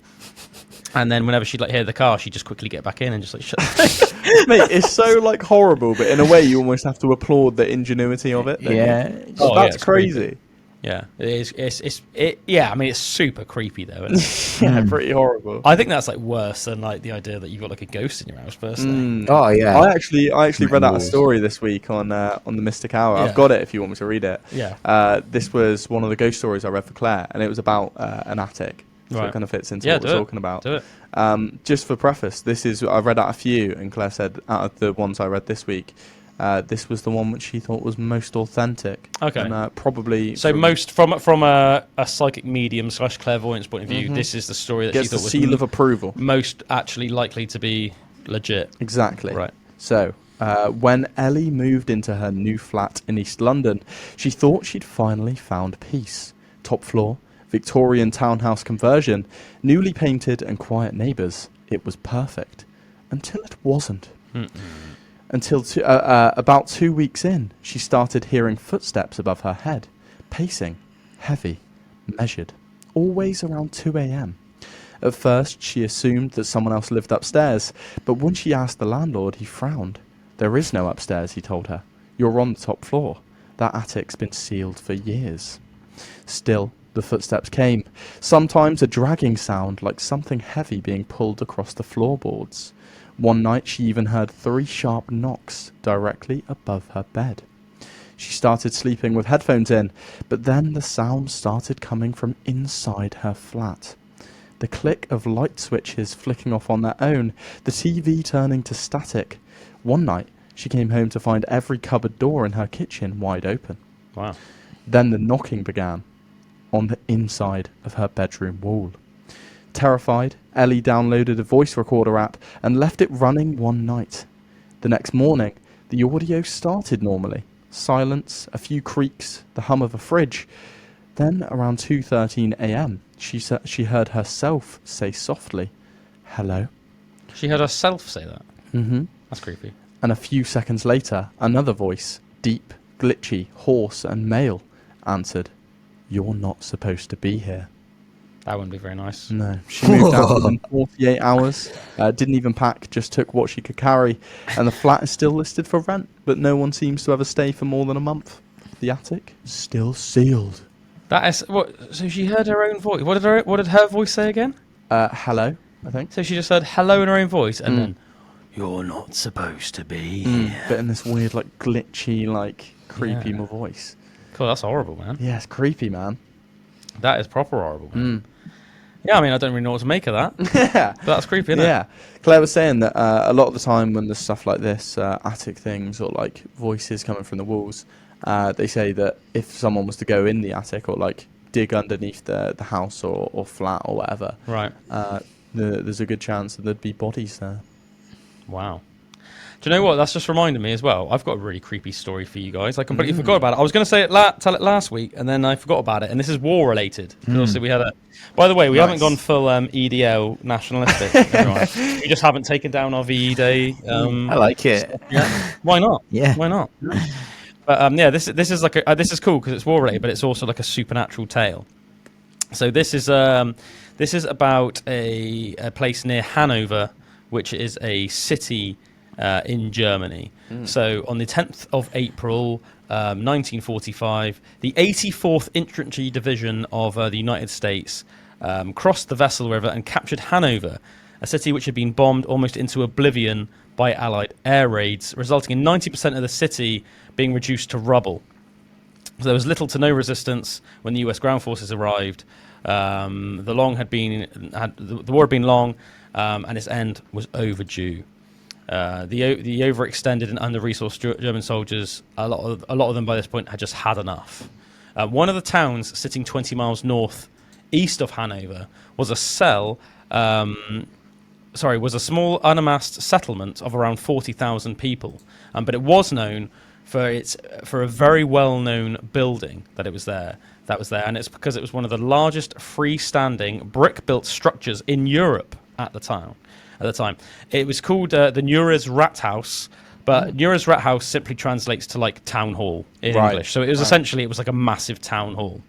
And then whenever she'd like hear the car, she'd just quickly get back in and just like shut the Mate, it's so like horrible, but in a way you almost have to applaud the ingenuity of it. Yeah. That's crazy. Yeah, it is. I mean, it's super creepy though. Isn't it? Yeah, pretty horrible. I think that's like worse than like the idea that you've got like a ghost in your house. Personally, Oh yeah. I actually read out a story this week on the Mystic Hour. Yeah. I've got it if you want me to read it. Yeah. This was one of the ghost stories I read for Claire, and it was about an attic. So Right. it kind of fits into what we're talking about. Do it. Just for preface, I read out a few, and Claire said out of the ones I read this week, this was the one which she thought was most authentic. Okay. And, probably. So most from a psychic medium / clairvoyance point of view, this is the story that gets she thought the was seal of approval. most actually likely to be legit. Exactly. Right. So, when Ellie moved into her new flat in East London, she thought she'd finally found peace. Top floor, Victorian townhouse conversion, newly painted and quiet neighbours. It was perfect. Until it wasn't. Until about 2 weeks in, she started hearing footsteps above her head. Pacing. Heavy. Measured. Always around 2 a.m. At first, she assumed that someone else lived upstairs, but when she asked the landlord, he frowned. There is no upstairs, he told her. You're on the top floor. That attic's been sealed for years. Still, the footsteps came. Sometimes a dragging sound like something heavy being pulled across the floorboards. One night she even heard 3 sharp knocks directly above her bed. She started sleeping with headphones in, but then the sound started coming from inside her flat. The click of light switches flicking off on their own, the TV turning to static. One night she came home to find every cupboard door in her kitchen wide open. Wow. Then the knocking began on the inside of her bedroom wall. Terrified, Ellie downloaded a voice recorder app and left it running one night. The next morning, the audio started normally. Silence, a few creaks, the hum of a fridge. Then, around 2:13 a.m., she heard herself say softly, "Hello." She heard herself say that. Mm-hmm. That's creepy. And a few seconds later, another voice, deep, glitchy, hoarse and male, answered, "You're not supposed to be here." That wouldn't be very nice. No. She moved out within 48 hours, didn't even pack, just took what she could carry, and the flat is still listed for rent, but no one seems to ever stay for more than a month. The attic, still sealed. That is what. So she heard her own voice. What did her voice say again? Hello, I think. So she just heard hello in her own voice, and then you're not supposed to be here. But in this weird, like, glitchy, like, creepy voice. Cool, that's horrible, man. Yeah, it's creepy, man. That is proper horrible, man. Yeah, I mean, I don't really know what to make of that. Yeah. But that's creepy, isn't Yeah. Claire was saying that a lot of the time when there's stuff like this, attic things or, like, voices coming from the walls, they say that if someone was to go in the attic or, like, dig underneath the house or flat or whatever, Right. There's a good chance that there'd be bodies there. Wow. Do you know what? That's just reminded me as well. I've got a really creepy story for you guys. I completely forgot about it. I was going to say tell it last week, and then I forgot about it. And this is war related. Also, we had a. By the way, we haven't gone full EDL nationalistic. Everyone. We just haven't taken down our VE Day. I like it. Yeah. Why not? Yeah. Why not? But yeah, this is like this is cool because it's war related, but it's also like a supernatural tale. So this is about a place near Hanover, which is a city in Germany. So on the 10th of April, 1945, the 84th Infantry Division of the United States crossed the Vesel River and captured Hanover, a city which had been bombed almost into oblivion by Allied air raids, resulting in 90% of the city being reduced to rubble. So there was little to no resistance when the US ground forces arrived. The war had been long, and its end was overdue. The overextended and under-resourced German soldiers, a lot of them by this point had just had enough. One of the towns sitting 20 miles north-east of Hanover was a small unamassed settlement of around 40,000 people. But it was known for a very well-known building that was there, and it's because it was one of the largest freestanding brick-built structures in Europe at the time. It was called the Neures Rathaus, but Neures Rathaus simply translates to like town hall in English. So it was essentially like a massive town hall.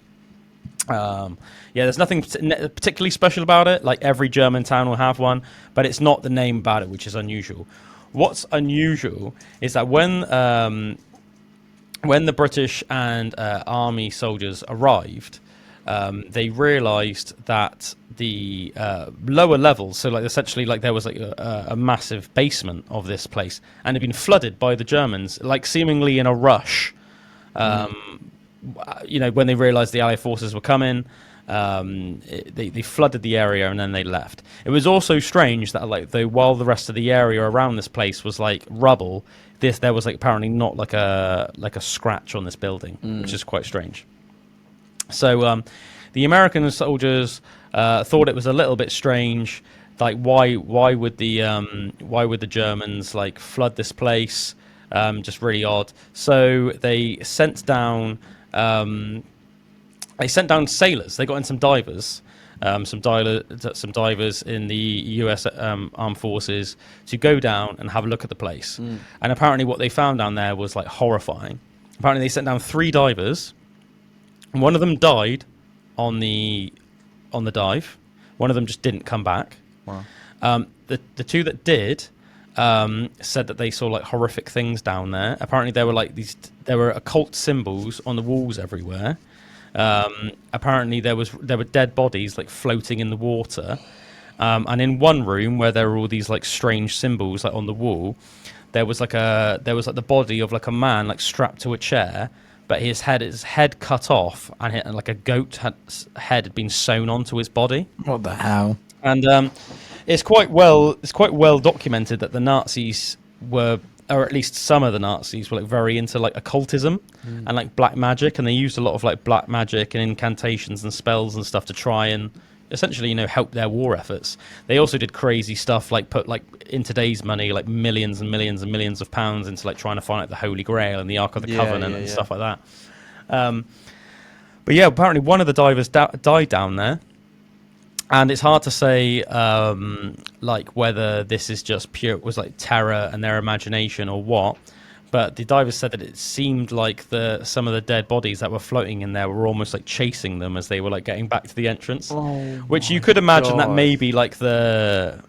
There's nothing particularly special about it. Like every German town will have one, but it's not the name about it, which is unusual. What's unusual is that when the British and army soldiers arrived, they realised that the lower levels, so like essentially like there was like a massive basement of this place, and had been flooded by the Germans, like seemingly in a rush. When they realised the Allied forces were coming, they flooded the area and then they left. It was also strange that while the rest of the area around this place was like rubble, there was like apparently not like a scratch on this building, which is quite strange. So the American soldiers thought it was a little bit strange. Like why would the Germans like flood this place? Just really odd. So they sent down sailors. They got in some divers, some divers in the U.S. Armed Forces to go down and have a look at the place. And apparently, what they found down there was like horrifying. Apparently, they sent down 3 divers. One of them died on the dive. One of them just didn't come back. Wow. The 2 that did said that they saw like horrific things down there. Apparently, there were occult symbols on the walls everywhere. Apparently, there were dead bodies like floating in the water. And in one room where there were all these like strange symbols like on the wall, there was like the body of like a man like strapped to a chair, but his head cut off, and like a goat head had been sewn onto his body. What the hell? And it's quite well documented that the Nazis were, or at least some of the Nazis were like very into like occultism and like black magic, and they used a lot of like black magic and incantations and spells and stuff to try and essentially help their war efforts. They also did crazy stuff like put like in today's money like millions and millions and millions of pounds into like trying to find like the Holy Grail and the Ark of the Covenant and stuff like that. But yeah, apparently one of the divers died down there. And it's hard to say, like whether this is just was like terror and their imagination or what. But the divers said that it seemed like some of the dead bodies that were floating in there were almost like chasing them as they were like getting back to the entrance. Which you could imagine that maybe like the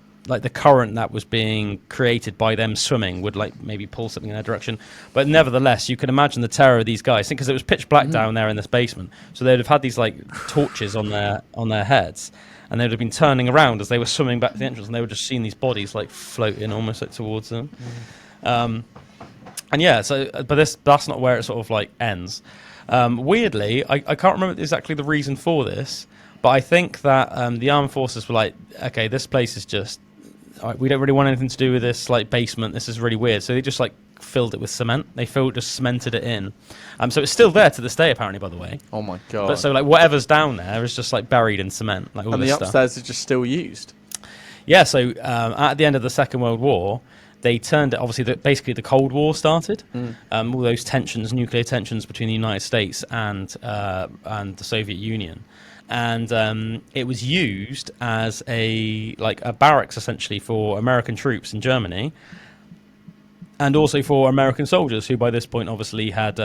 current that was being created by them swimming would like maybe pull something in their direction. But nevertheless, you can imagine the terror of these guys, because it was pitch black down there in this basement. So they'd have had these like torches on their heads. And they would have been turning around as they were swimming back to the entrance, and they were just seeing these bodies like floating almost like towards them. And yeah, but that's not where it sort of like ends. Weirdly, I can't remember exactly the reason for this, but I think that the armed forces were like, okay, this place is just, we don't really want anything to do with this like basement. This is really weird. So they just like filled it with cement. They just cemented it in. So it's still there to this day, apparently, by the way. Oh my god! But so like whatever's down there is just like buried in cement. Like all and this the upstairs stuff. is just still used. Yeah. So at the end of the Second World War, they turned it. Obviously, basically the Cold War started. All those tensions, nuclear tensions between the United States and the Soviet Union. And it was used as a barracks essentially for American troops in Germany, and also for American soldiers who by this point obviously had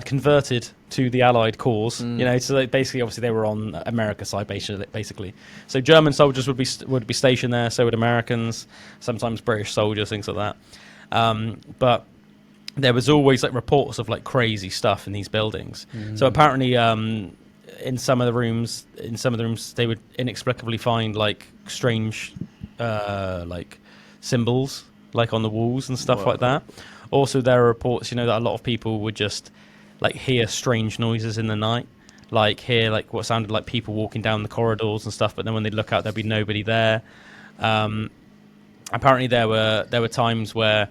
converted to the Allied cause. So basically obviously they were on America's side basically. So German soldiers would be stationed there, so would Americans, sometimes British soldiers, things like that. But there was always like reports of like crazy stuff in these buildings. So apparently in some of the rooms they would inexplicably find like strange like symbols like on the walls and stuff like that. Also there are reports that a lot of people would just like hear strange noises in the night, like hear like what sounded like people walking down the corridors and stuff, but then when they'd look out there'd be nobody there. Apparently there were times where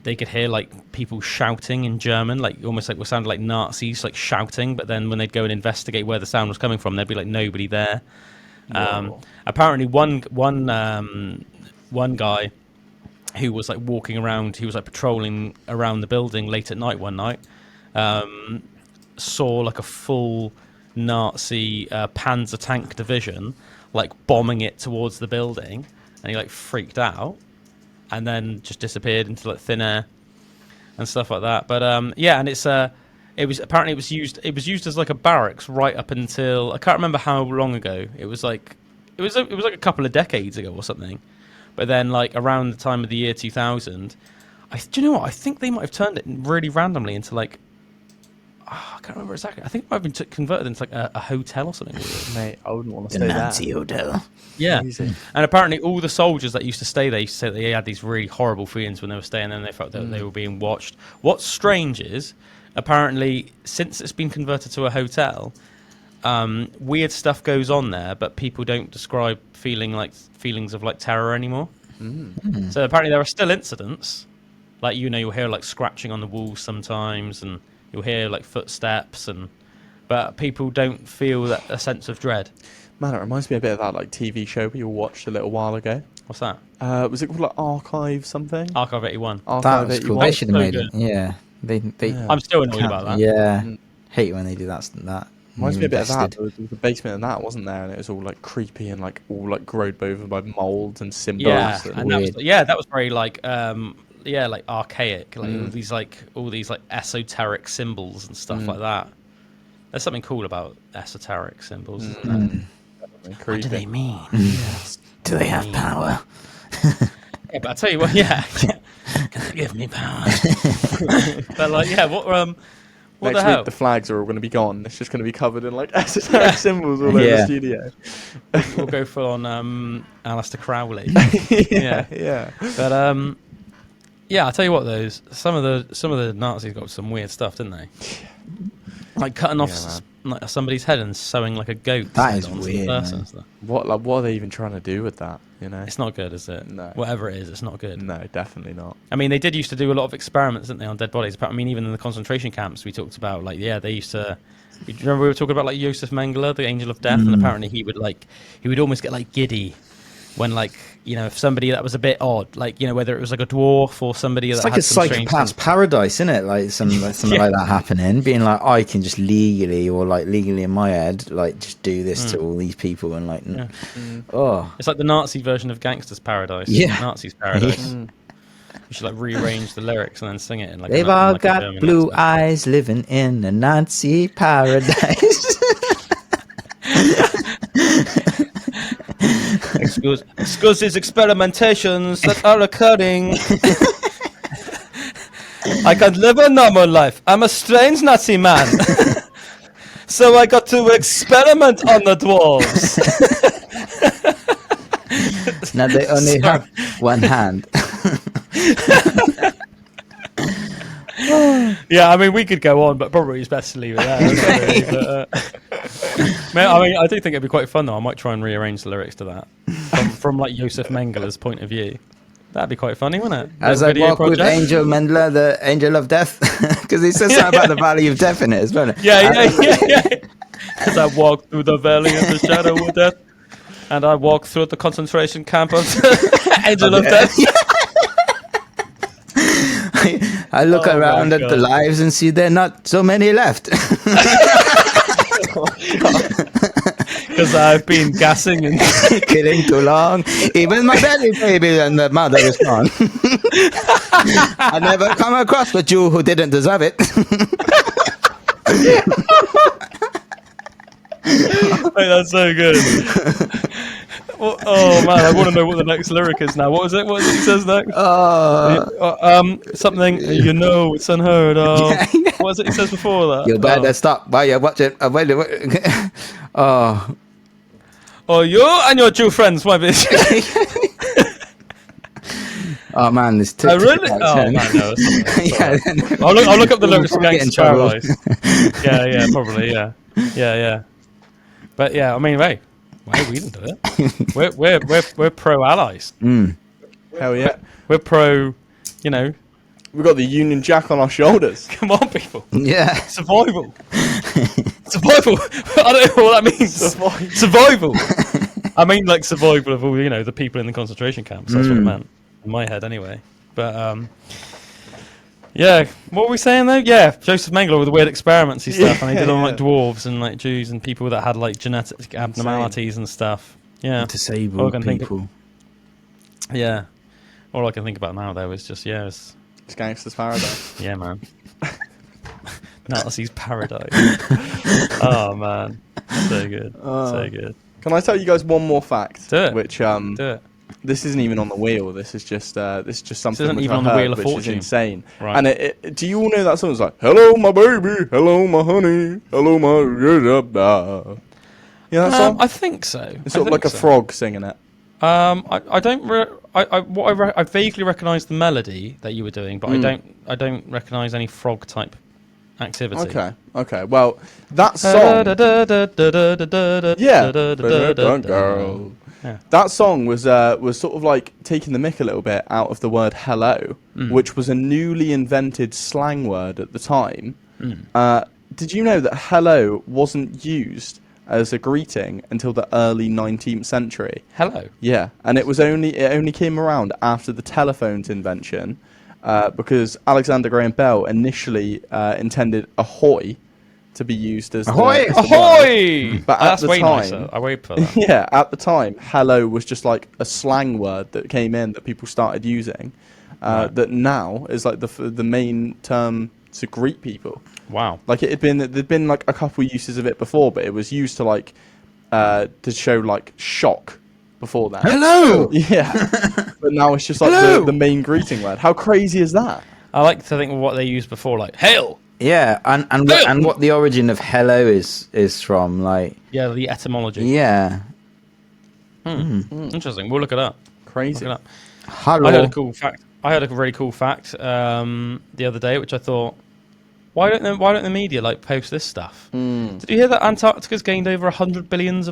they could hear like people shouting in German, like almost like what sounded like Nazis like shouting, but then when they'd go and investigate where the sound was coming from, there'd be like nobody there. Apparently one guy who was like walking around. He was like patrolling around the building late at night one night. Saw like a full Nazi Panzer tank division like bombing it towards the building, and he like freaked out, and then just disappeared into like thin air and stuff like that. But yeah, and it was apparently it was used as like a barracks right up until I can't remember how long ago. It was like a couple of decades ago or something. But then like around the time of the year 2000, do you know what? I think they might have turned it really randomly into like, I can't remember exactly. I think it might have been converted into like a hotel or something. Mate, I wouldn't want to stay there. Nazi hotel. Yeah, Amazing. And apparently all the soldiers that used to stay there used to say that they had these really horrible feelings when they were staying there, and they felt that they were being watched. What's strange is, apparently, since it's been converted to a hotel, weird stuff goes on there, but people don't describe feelings of like terror anymore. So apparently there are still incidents, like you'll hear like scratching on the walls sometimes, and you'll hear like footsteps, but people don't feel that a sense of dread. Man, it reminds me a bit of that like TV show we all watched a little while ago. What's that? Was it called like Archive something? Archive 81. Archive That was 81. cool. They should have So made good. it. Yeah. They Yeah. I'm still annoyed about that. Yeah. Hate when they do that. Reminds me a bit of that. Invested. There was a basement and that, wasn't there? And it was all like creepy and like all like grown over by molds and symbols. Yeah, and and that was very like like archaic, like all these like esoteric symbols and stuff like that. There's something cool about esoteric symbols. Isn't there? creepy. What do they mean? Do they have power? Yeah, but I tell you what, yeah, can they give me power? But like, yeah, what Next the hell? week the flags are all going to be gone. It's just going to be covered in like esoteric symbols all over the studio. We'll go full on Aleister Crowley. yeah. But yeah, I'll tell you what, some of the Nazis got some weird stuff, didn't they? Like cutting off like somebody's head and sewing like a goat. That is onto weird, the person man. and stuff. What are they even trying to do with that? You know, It's not good, is it? No. Whatever it is, it's not good. no, definitely not. I mean, they did used to do a lot of experiments, didn't they, on dead bodies? I mean, even in the concentration camps, we talked about, like, yeah, they used to. You remember we were talking about like Josef Mengele, the Angel of Death, and apparently he would almost get like giddy when, like, if somebody that was a bit odd, like, whether it was like a dwarf or somebody It's that like had a some psychopath's paradise, isn't it? Like something like that happening, being like, I can just legally in my head, like just do this to all these people, and like, oh, It's like the Nazi version of Gangster's Paradise. Yeah. Nazis Paradise. You should like rearrange the lyrics and then sing it in like. they've all got blue eyes living in a Nazi paradise. Excuse these experimentations that are occurring. I can't live a normal life. I'm a strange Nazi man. So I got to experiment on the dwarves. Now they only have one hand. Yeah, I mean, we could go on, but probably it's best to leave it there. Man, I mean, I do think it'd be quite fun, though. I might try and rearrange the lyrics to that from like Josef Mengele's point of view. That'd be quite funny, wouldn't it? As I walk with Angel Mendler, the Angel of Death, because he says something about the Valley of Death in it as well. Yeah. As I walk through the valley of the shadow of death, and I walk through the concentration camp of Angel of Death. I look around at the lives and see there are not so many left. Because I've been gassing and Killing too long. Even my belly baby and the mother is gone. I never come across a Jew who didn't deserve it. Mate, that's so good. Oh man, I want to know what the next lyric is now. What is it? What is it he says next? Something it's unheard of. Yeah. What is it he says before that? You better stop while you're watching. Oh, you and your Jew friends might be. Oh man, this Oh really? Oh man, no. Yeah. I'll look up the lyrics to Get in Gangster's trouble. Paradise. Yeah, probably, yeah. But yeah, I mean, hey, we didn't do it. We're pro allies. Hell yeah. We're pro, We've got the Union Jack on our shoulders. Come on, people. Yeah. Survival. Survival. I don't know what that means. Survival. I mean, like survival of all, the people in the concentration camps. That's what it meant. in my head anyway. But yeah, what were we saying though? Yeah, Joseph Mengele with the weird experiments and stuff, and he did on like dwarves and like Jews and people that had like genetic abnormalities and stuff. Yeah, Disabled people. Yeah, all I can think about now though is just it's Gangster's Paradise. Yeah, man. Nazi's Paradise. Oh man, so good, so good. Can I tell you guys one more fact? Do it. Which Do it. This isn't even on the wheel. This is just something isn't which even I on the heard, Wheel of which Fortune. is insane. Right. And do you all know that song? It's like, "Hello, my baby. Hello, my honey. Hello, my." You know that song? I think so. It's sort of like a frog singing it. I don't. I vaguely recognise the melody that you were doing, but I don't recognise any frog type activity. Okay. Well, that song. Girl. Yeah. That song was sort of like taking the mick a little bit out of the word hello, which was a newly invented slang word at the time. Did you know that hello wasn't used as a greeting until the early 19th century? Hello. Yeah, and it only came around after the telephone's invention, because Alexander Graham Bell initially intended ahoy to be used as ahoy, the ahoy! But at That's the way time, nicer. I wait for that. Yeah, at the time, hello was just like a slang word that came in that people started using. That now is like the main term to greet people. Wow. Like there'd been like a couple uses of it before, but it was used to like to show like shock before that. Hello. Yeah. But now it's just like the main greeting word. How crazy is that? I like to think of what they used before, like hail. Yeah, and what the origin of hello is from, like. Yeah, the etymology. Yeah. Interesting. We'll look it up. Crazy. Look it up. Hello. I heard a cool fact. I heard a really cool fact the other day, which I thought, why don't the media like post this stuff? Did you hear that Antarctica's gained over 100 billion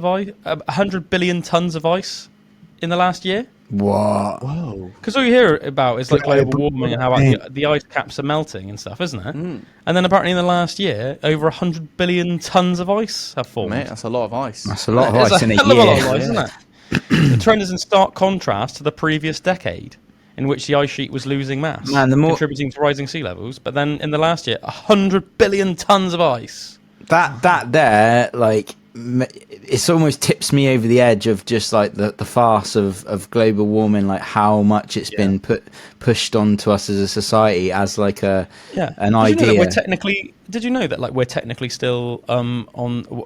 tons of ice in the last year? What? Whoa. Because all you hear about is like global warming and how the ice caps are melting and stuff, isn't it? And then apparently in the last year, over 100 billion tons of ice have formed. Mate, that's a lot of ice. That's a lot of ice in a year. Hell of a lot of ice, isn't it? The trend is in stark contrast to the previous decade, in which the ice sheet was losing mass, contributing to rising sea levels. But then in the last year, 100 billion tons of ice. That there, like, it almost tips me over the edge of just like the farce of global warming, like how much it's been pushed onto us as a society as like an idea. Did you know that like we're technically still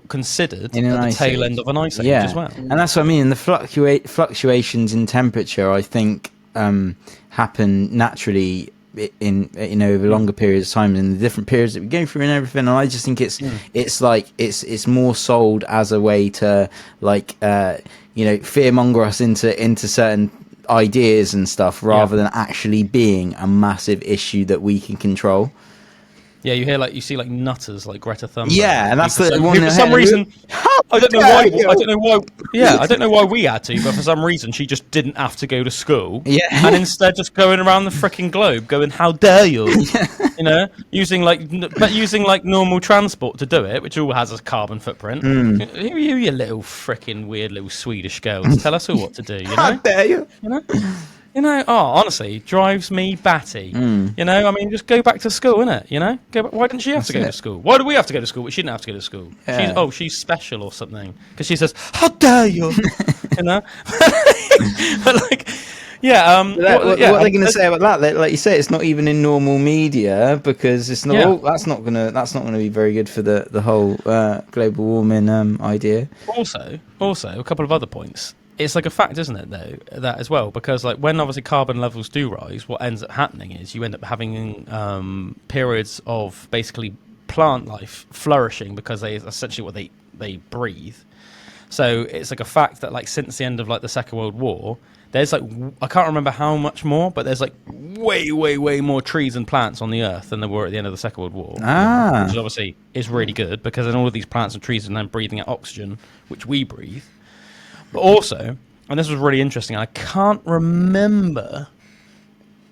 considered in at the tail end of an ice age as well? And that's what I mean. The fluctuations in temperature, I think, happen naturally in over longer periods of time and the different periods that we go through and everything. And I just think it's like it's more sold as a way to like fearmonger us into certain ideas and stuff rather than actually being a massive issue that we can control. Yeah, you see nutters like Greta Thunberg. Yeah, and that's the one. For some reason, I don't know why. Yeah, I don't know why we had to, but for some reason she just didn't have to go to school. Yeah, and instead just going around the freaking globe, going, "How dare you?" Using normal transport to do it, which all has a carbon footprint. Who are you little freaking weird little Swedish girl, to tell us all what to do? How dare you? Honestly, drives me batty. I mean, just go back to school, innit? Why didn't she have to go to school? Why do we have to go to school? She didn't have to go to school. Yeah. She's special or something. Because she says, "How dare you?" But like, what are they going to say about that? Like you say, it's not even in normal media because it's not. Yeah. That's not gonna be very good for the whole global warming idea. Also, a couple of other points. It's like a fact, isn't it, though, that as well? Because like when obviously carbon levels do rise, what ends up happening is you end up having periods of basically plant life flourishing because they essentially what they breathe. So it's like a fact that like since the end of like the Second World War, there's like I can't remember how much more, but there's like way more trees and plants on the earth than there were at the end of the Second World War. Which obviously is really good because then all of these plants and trees are then breathing out oxygen, which we breathe. But also, and this was really interesting, I can't remember,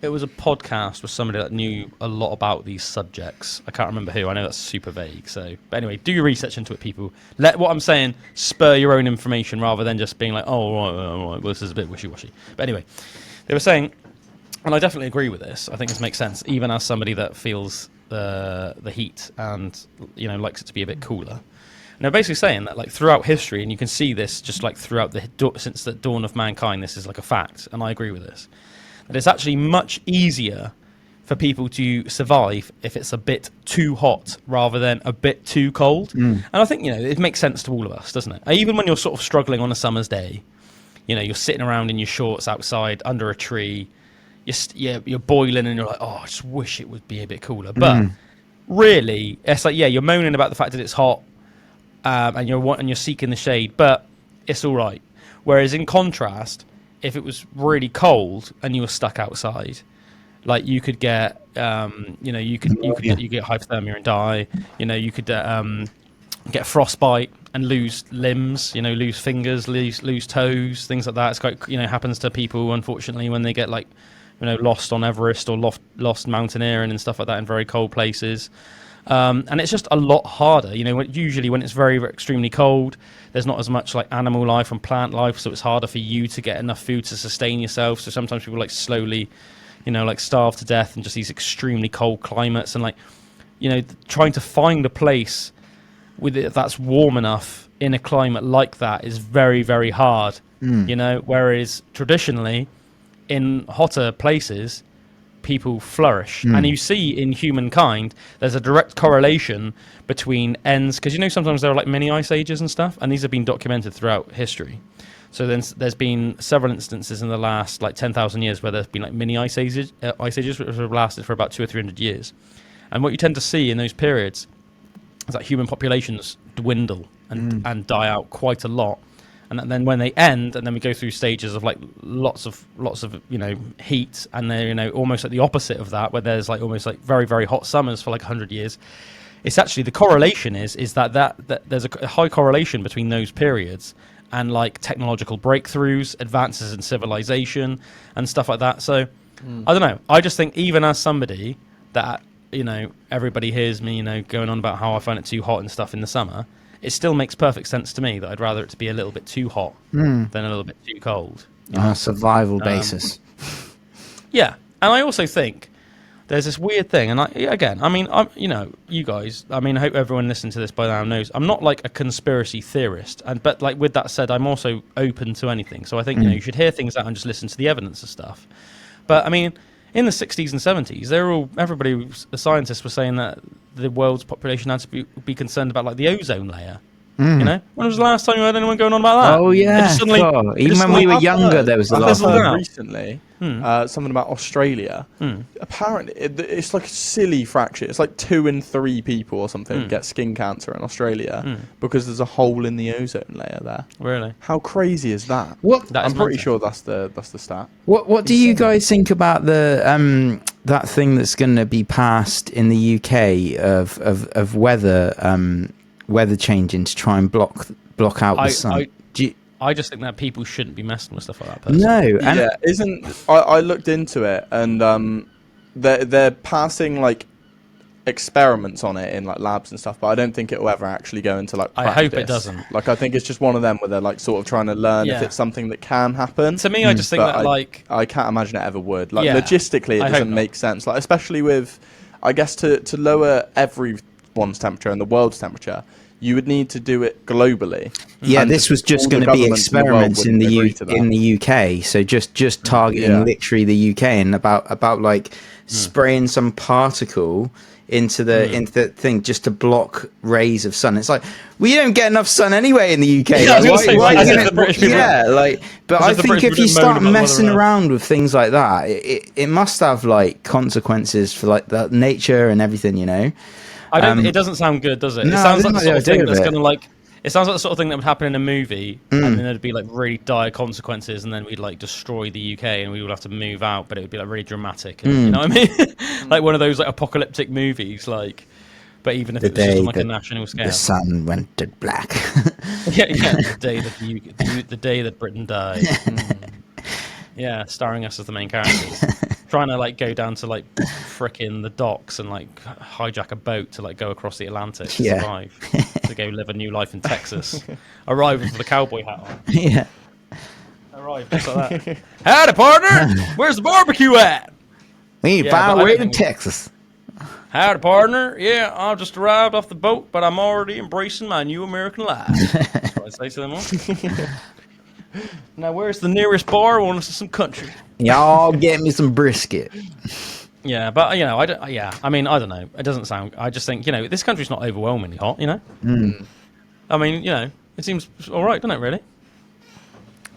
it was a podcast with somebody that knew a lot about these subjects. I can't remember who, I know that's super vague. But anyway, do your research into it, people. Let what I'm saying spur your own information rather than just being like, oh, right, well, this is a bit wishy-washy. But anyway, they were saying And I definitely agree with this. I think this makes sense, even as somebody that feels the heat and likes it to be a bit cooler. And they're basically saying that like throughout history, and you can see this just like throughout since the dawn of mankind, this is like a fact, and I agree with this. That it's actually much easier for people to survive if it's a bit too hot rather than a bit too cold. And I think it makes sense to all of us, doesn't it? Even when you're sort of struggling on a summer's day, you're sitting around in your shorts outside under a tree. You're boiling and you're like, oh, I just wish it would be a bit cooler. But really, it's like, you're moaning about the fact that it's hot and you're seeking the shade, but it's all right. Whereas in contrast, if it was really cold and you were stuck outside, like you could get, you could get hypothermia and die. You could get frostbite and lose limbs. Lose fingers, lose toes, things like that. It's quite happens to people unfortunately when they get like lost on Everest or lost mountaineering and stuff like that in very cold places. And it's just a lot harder. Usually when it's very, very extremely cold, there's not as much like animal life and plant life, so it's harder for you to get enough food to sustain yourself. So sometimes people like slowly, like starve to death in just these extremely cold climates, and like, trying to find a place with it that's warm enough in a climate like that is very, very hard. Whereas traditionally in hotter places, people flourish. And you see in humankind, there's a direct correlation between ends, because sometimes there are like mini ice ages and stuff, and these have been documented throughout history. So then there's been several instances in the last like 10,000 years where there's been like mini ice ages which have lasted for about 200 or 300 years. And what you tend to see in those periods is that human populations dwindle and die out quite a lot. And then when they end, and then we go through stages of like lots of heat, and they're almost like the opposite of that, where there's like almost like very, very hot summers for like 100 years. It's actually the correlation is that there's a high correlation between those periods and like technological breakthroughs, advances in civilization, and stuff like that. So I don't know. I just think even as somebody that everybody hears me going on about how I find it too hot and stuff in the summer, it still makes perfect sense to me that I'd rather it to be a little bit too hot than a little bit too cold. On a survival basis. Yeah, and I also think there's this weird thing, and you guys, I hope everyone listening to this by now knows I'm not like a conspiracy theorist, but like with that said, I'm also open to anything. So I think you should hear things out and just listen to the evidence and stuff. But in the 60s and 70s, the scientists were saying that the world's population had to be concerned about like the ozone layer. When was the last time you heard anyone going on about that? Oh yeah, even when we were younger, there was a lot of that. Recently, something about Australia. Apparently, it's like a silly fraction. It's like 2 in 3 people or something get skin cancer in Australia because there's a hole in the ozone layer there. Really? How crazy is that? I'm pretty sure that's the stat. What do you guys think about the that thing that's going to be passed in the UK of weather changing to try and block out the sun? I just think that people shouldn't be messing with stuff like that. Personally. No, I looked into it, and they're passing like experiments on it in like labs and stuff, but I don't think it will ever actually go into like practice. I hope it doesn't. Like I think it's just one of them where they're like sort of trying to learn if it's something that can happen. To me, I just think that like I can't imagine it ever would. Like logistically, it doesn't make sense. Like especially with, I guess to lower everyone's temperature and the world's temperature, you would need to do it globally. Yeah, this was just going to be experiments in the UK. So just targeting literally the UK and about like spraying some particle into the thing just to block rays of sun. It's like we don't get enough sun anyway in the UK. But I think if you start messing around with things like that, it must have like consequences for like the nature and everything, it doesn't sound good, does it? No, it sounds like the sort of thing that's going to like. It sounds like the sort of thing that would happen in a movie, and then there'd be like really dire consequences, and then we'd like destroy the UK, and we would have to move out, but it would be like really dramatic. And, you know what I mean? Like one of those like apocalyptic movies, but even if it was just on like a national scale. The sun went to black. the day that Britain died. Yeah, starring us as the main characters. Trying to like go down to like frickin' the docks and like hijack a boat to like go across the Atlantic to survive, to go live a new life in Texas. Arrive with the cowboy hat on. Yeah. Arrive just like that. Howdy, partner! Where's the barbecue at? We ain't Yeah, found but our I way don't to think- Texas. Howdy, partner. Yeah, I just arrived off the boat, but I'm already embracing my new American life. That's what I say to them all. Now, where's the nearest bar? I want us to some country. Y'all get me some brisket. Yeah, but you know, I don't. Yeah, I mean, I don't know. It doesn't sound. I just think this country's not overwhelmingly hot. I mean, it seems all right, doesn't it? Really?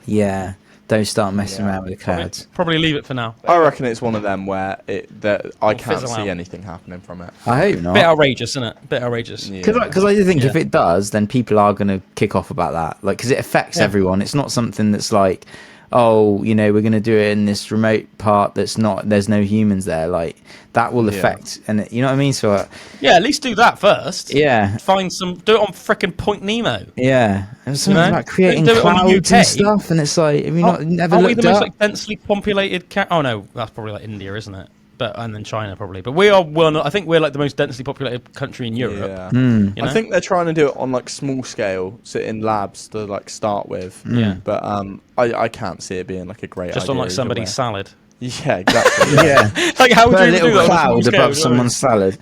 Yeah, don't start messing around with the clouds. Probably leave it for now. I reckon it's one of them where I can't fizzle see out. anything happening from it. I hope not. Bit outrageous, isn't it? Bit outrageous. Yeah. Because I do think if Yeah. it does, then people are going to kick off about that. Like, because it affects everyone. It's not something that's like, oh, we're going to do it in this remote part there's no humans there. Like, that will affect, and you know what I mean? So, Yeah, at least do that first. yeah. Do it on frickin' Point Nemo. Yeah. There's something about creating Do it on the clouds UK. and stuff, and it's like, have you never Aren't we looked the most up? densely populated? Oh no, that's probably like India, isn't it? And then China probably. But we are I think we're like the most densely populated country in Europe. Yeah. You know? I think they're trying to do it on like small scale, so in labs to like start with. Yeah. But I can't see it being like a great just idea on like either somebody's way. salad. Yeah, exactly. Yeah. Like how would Put a you even little do that on a small cloud scale, above you know what I mean? someone's salad.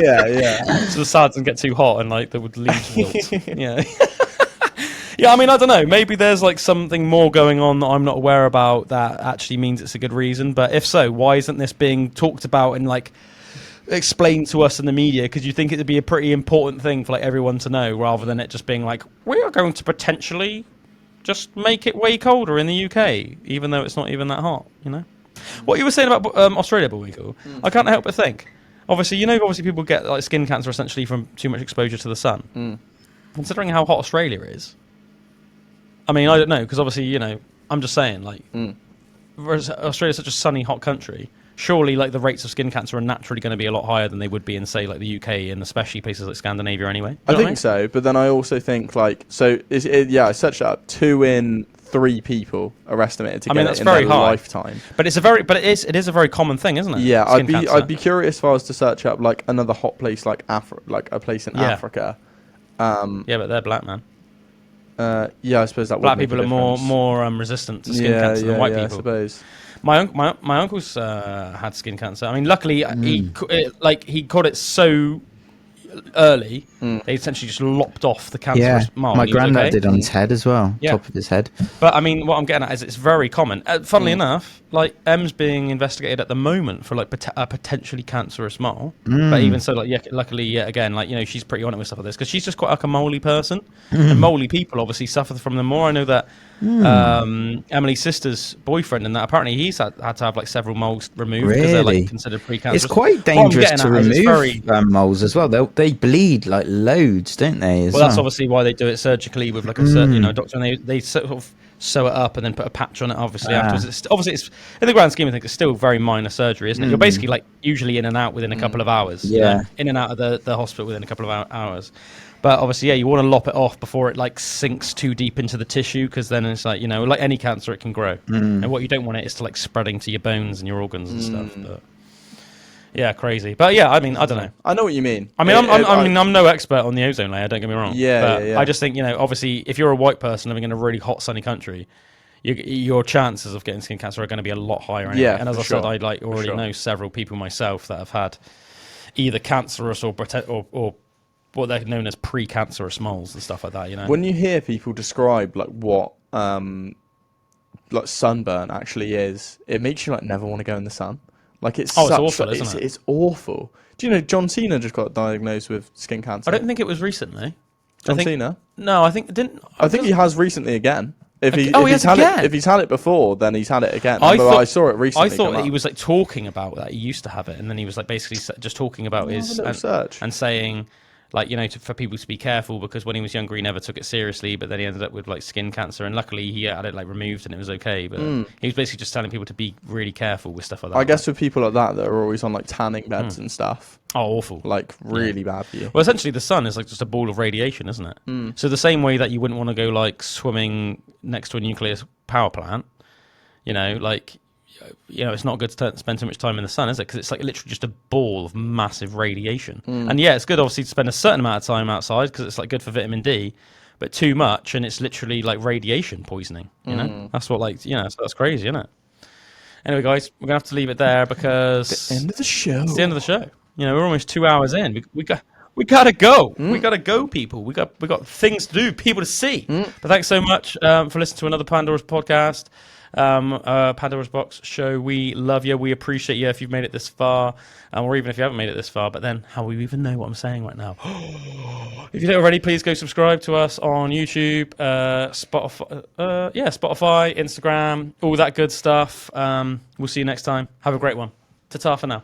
yeah. So the salad doesn't get too hot and like the leaves wilt. Yeah. Yeah, I mean, I don't know. Maybe there's like something more going on that I'm not aware about that actually means it's a good reason. But if so, why isn't this being talked about and like explained to us in the media? Because you think it would be a pretty important thing for like everyone to know, rather than it just being like, we are going to potentially just make it way colder in the UK, even though it's not even that hot. What you were saying about Australia, Bullwinkle, I can't help but think. Obviously, obviously people get like skin cancer essentially from too much exposure to the sun. Considering how hot Australia is. I mean, I don't know, because obviously, I'm just saying, like, Australia's such a sunny, hot country. Surely, like, the rates of skin cancer are naturally going to be a lot higher than they would be in, say, like, the UK and especially places like Scandinavia anyway. I think so, but then I also think, like, I searched it up, 2 in 3 people are estimated to get that's it in very their high. lifetime. But it is a very common thing, isn't it? Yeah, Skin cancer. I'd be curious if I was to search up, like, another hot place like a place in Africa. Yeah, but they're black, man. I suppose that would Black make people a are difference. more resistant to skin cancer than white people. I suppose. My uncle's had skin cancer. I mean, luckily he caught it so early. They essentially just lopped off the cancerous mole. My and he was granddad okay. did on his head as well, top of his head. But I mean, what I'm getting at is it's very common. Funnily enough, like M's being investigated at the moment for like a potentially cancerous mole. But even so, like luckily, again, like she's pretty on it with stuff like this because she's just quite like a moly person, and moly people obviously suffer from them more. I know that Emily's sister's boyfriend and that apparently he's had to have like several moles removed because they're like considered precancerous. It's quite dangerous to remove moles as well. They bleed like loads, don't they? Well, that's obviously why they do it surgically with like a certain doctor, and they sort of sew it up and then put a patch on it. Obviously, afterwards, it's in the grand scheme of things, it's still very minor surgery, isn't it? You're basically like usually in and out within a couple of hours. Yeah, in and out of the hospital within a couple of hours. But obviously, you want to lop it off before it like sinks too deep into the tissue, because then it's like like any cancer, it can grow, and what you don't want it is to like spreading to your bones and your organs and stuff. But yeah, crazy. But yeah, I mean, I don't know. I know what you mean. I mean, I'm no expert on the ozone layer. Don't get me wrong. Yeah. I just think obviously, if you're a white person living in a really hot, sunny country, your chances of getting skin cancer are going to be a lot higher. Anyway. Yeah, and as I said, I already know several people myself that have had either cancerous or what they're known as pre-cancerous moles and stuff like that. When you hear people describe like what like sunburn actually is, it makes you like never want to go in the sun. Like it's awful, isn't it? It's awful. Do you know John Cena just got diagnosed with skin cancer? I don't think it was recently. John Cena? No, I think it didn't. I think he has recently again. If he's had it before, then he's had it again. I saw it recently. I thought that he was like talking about that he used to have it, and then he was like basically just talking about his and saying like for people to be careful, because when he was younger he never took it seriously, but then he ended up with like skin cancer, and luckily he had it like removed and it was okay. But he was basically just telling people to be really careful with stuff like that. I guess with people like that are always on like tanning beds and stuff. Oh, awful! Like really bad for you. Well, essentially the sun is like just a ball of radiation, isn't it? So the same way that you wouldn't want to go like swimming next to a nuclear power plant, it's not good to spend too much time in the sun, is it? Because it's like literally just a ball of massive radiation. And yeah, it's good obviously to spend a certain amount of time outside because it's like good for vitamin D, but too much and it's literally like radiation poisoning. That's what so that's crazy, isn't it? Anyway, guys, we're gonna have to leave it there because End of the show. it's the end of the show. You know, we're almost 2 hours in. We gotta go. We gotta go, people. We got things to do, people to see. But thanks so much for listening to another Pandora's podcast, Pandora's Box show. We love you. We appreciate you if you've made it this far, or even if you haven't made it this far. But then, how will you even know what I'm saying right now? If you don't already, please go subscribe to us on YouTube, Spotify, Spotify, Instagram, all that good stuff. We'll see you next time. Have a great one. Ta-ta for now.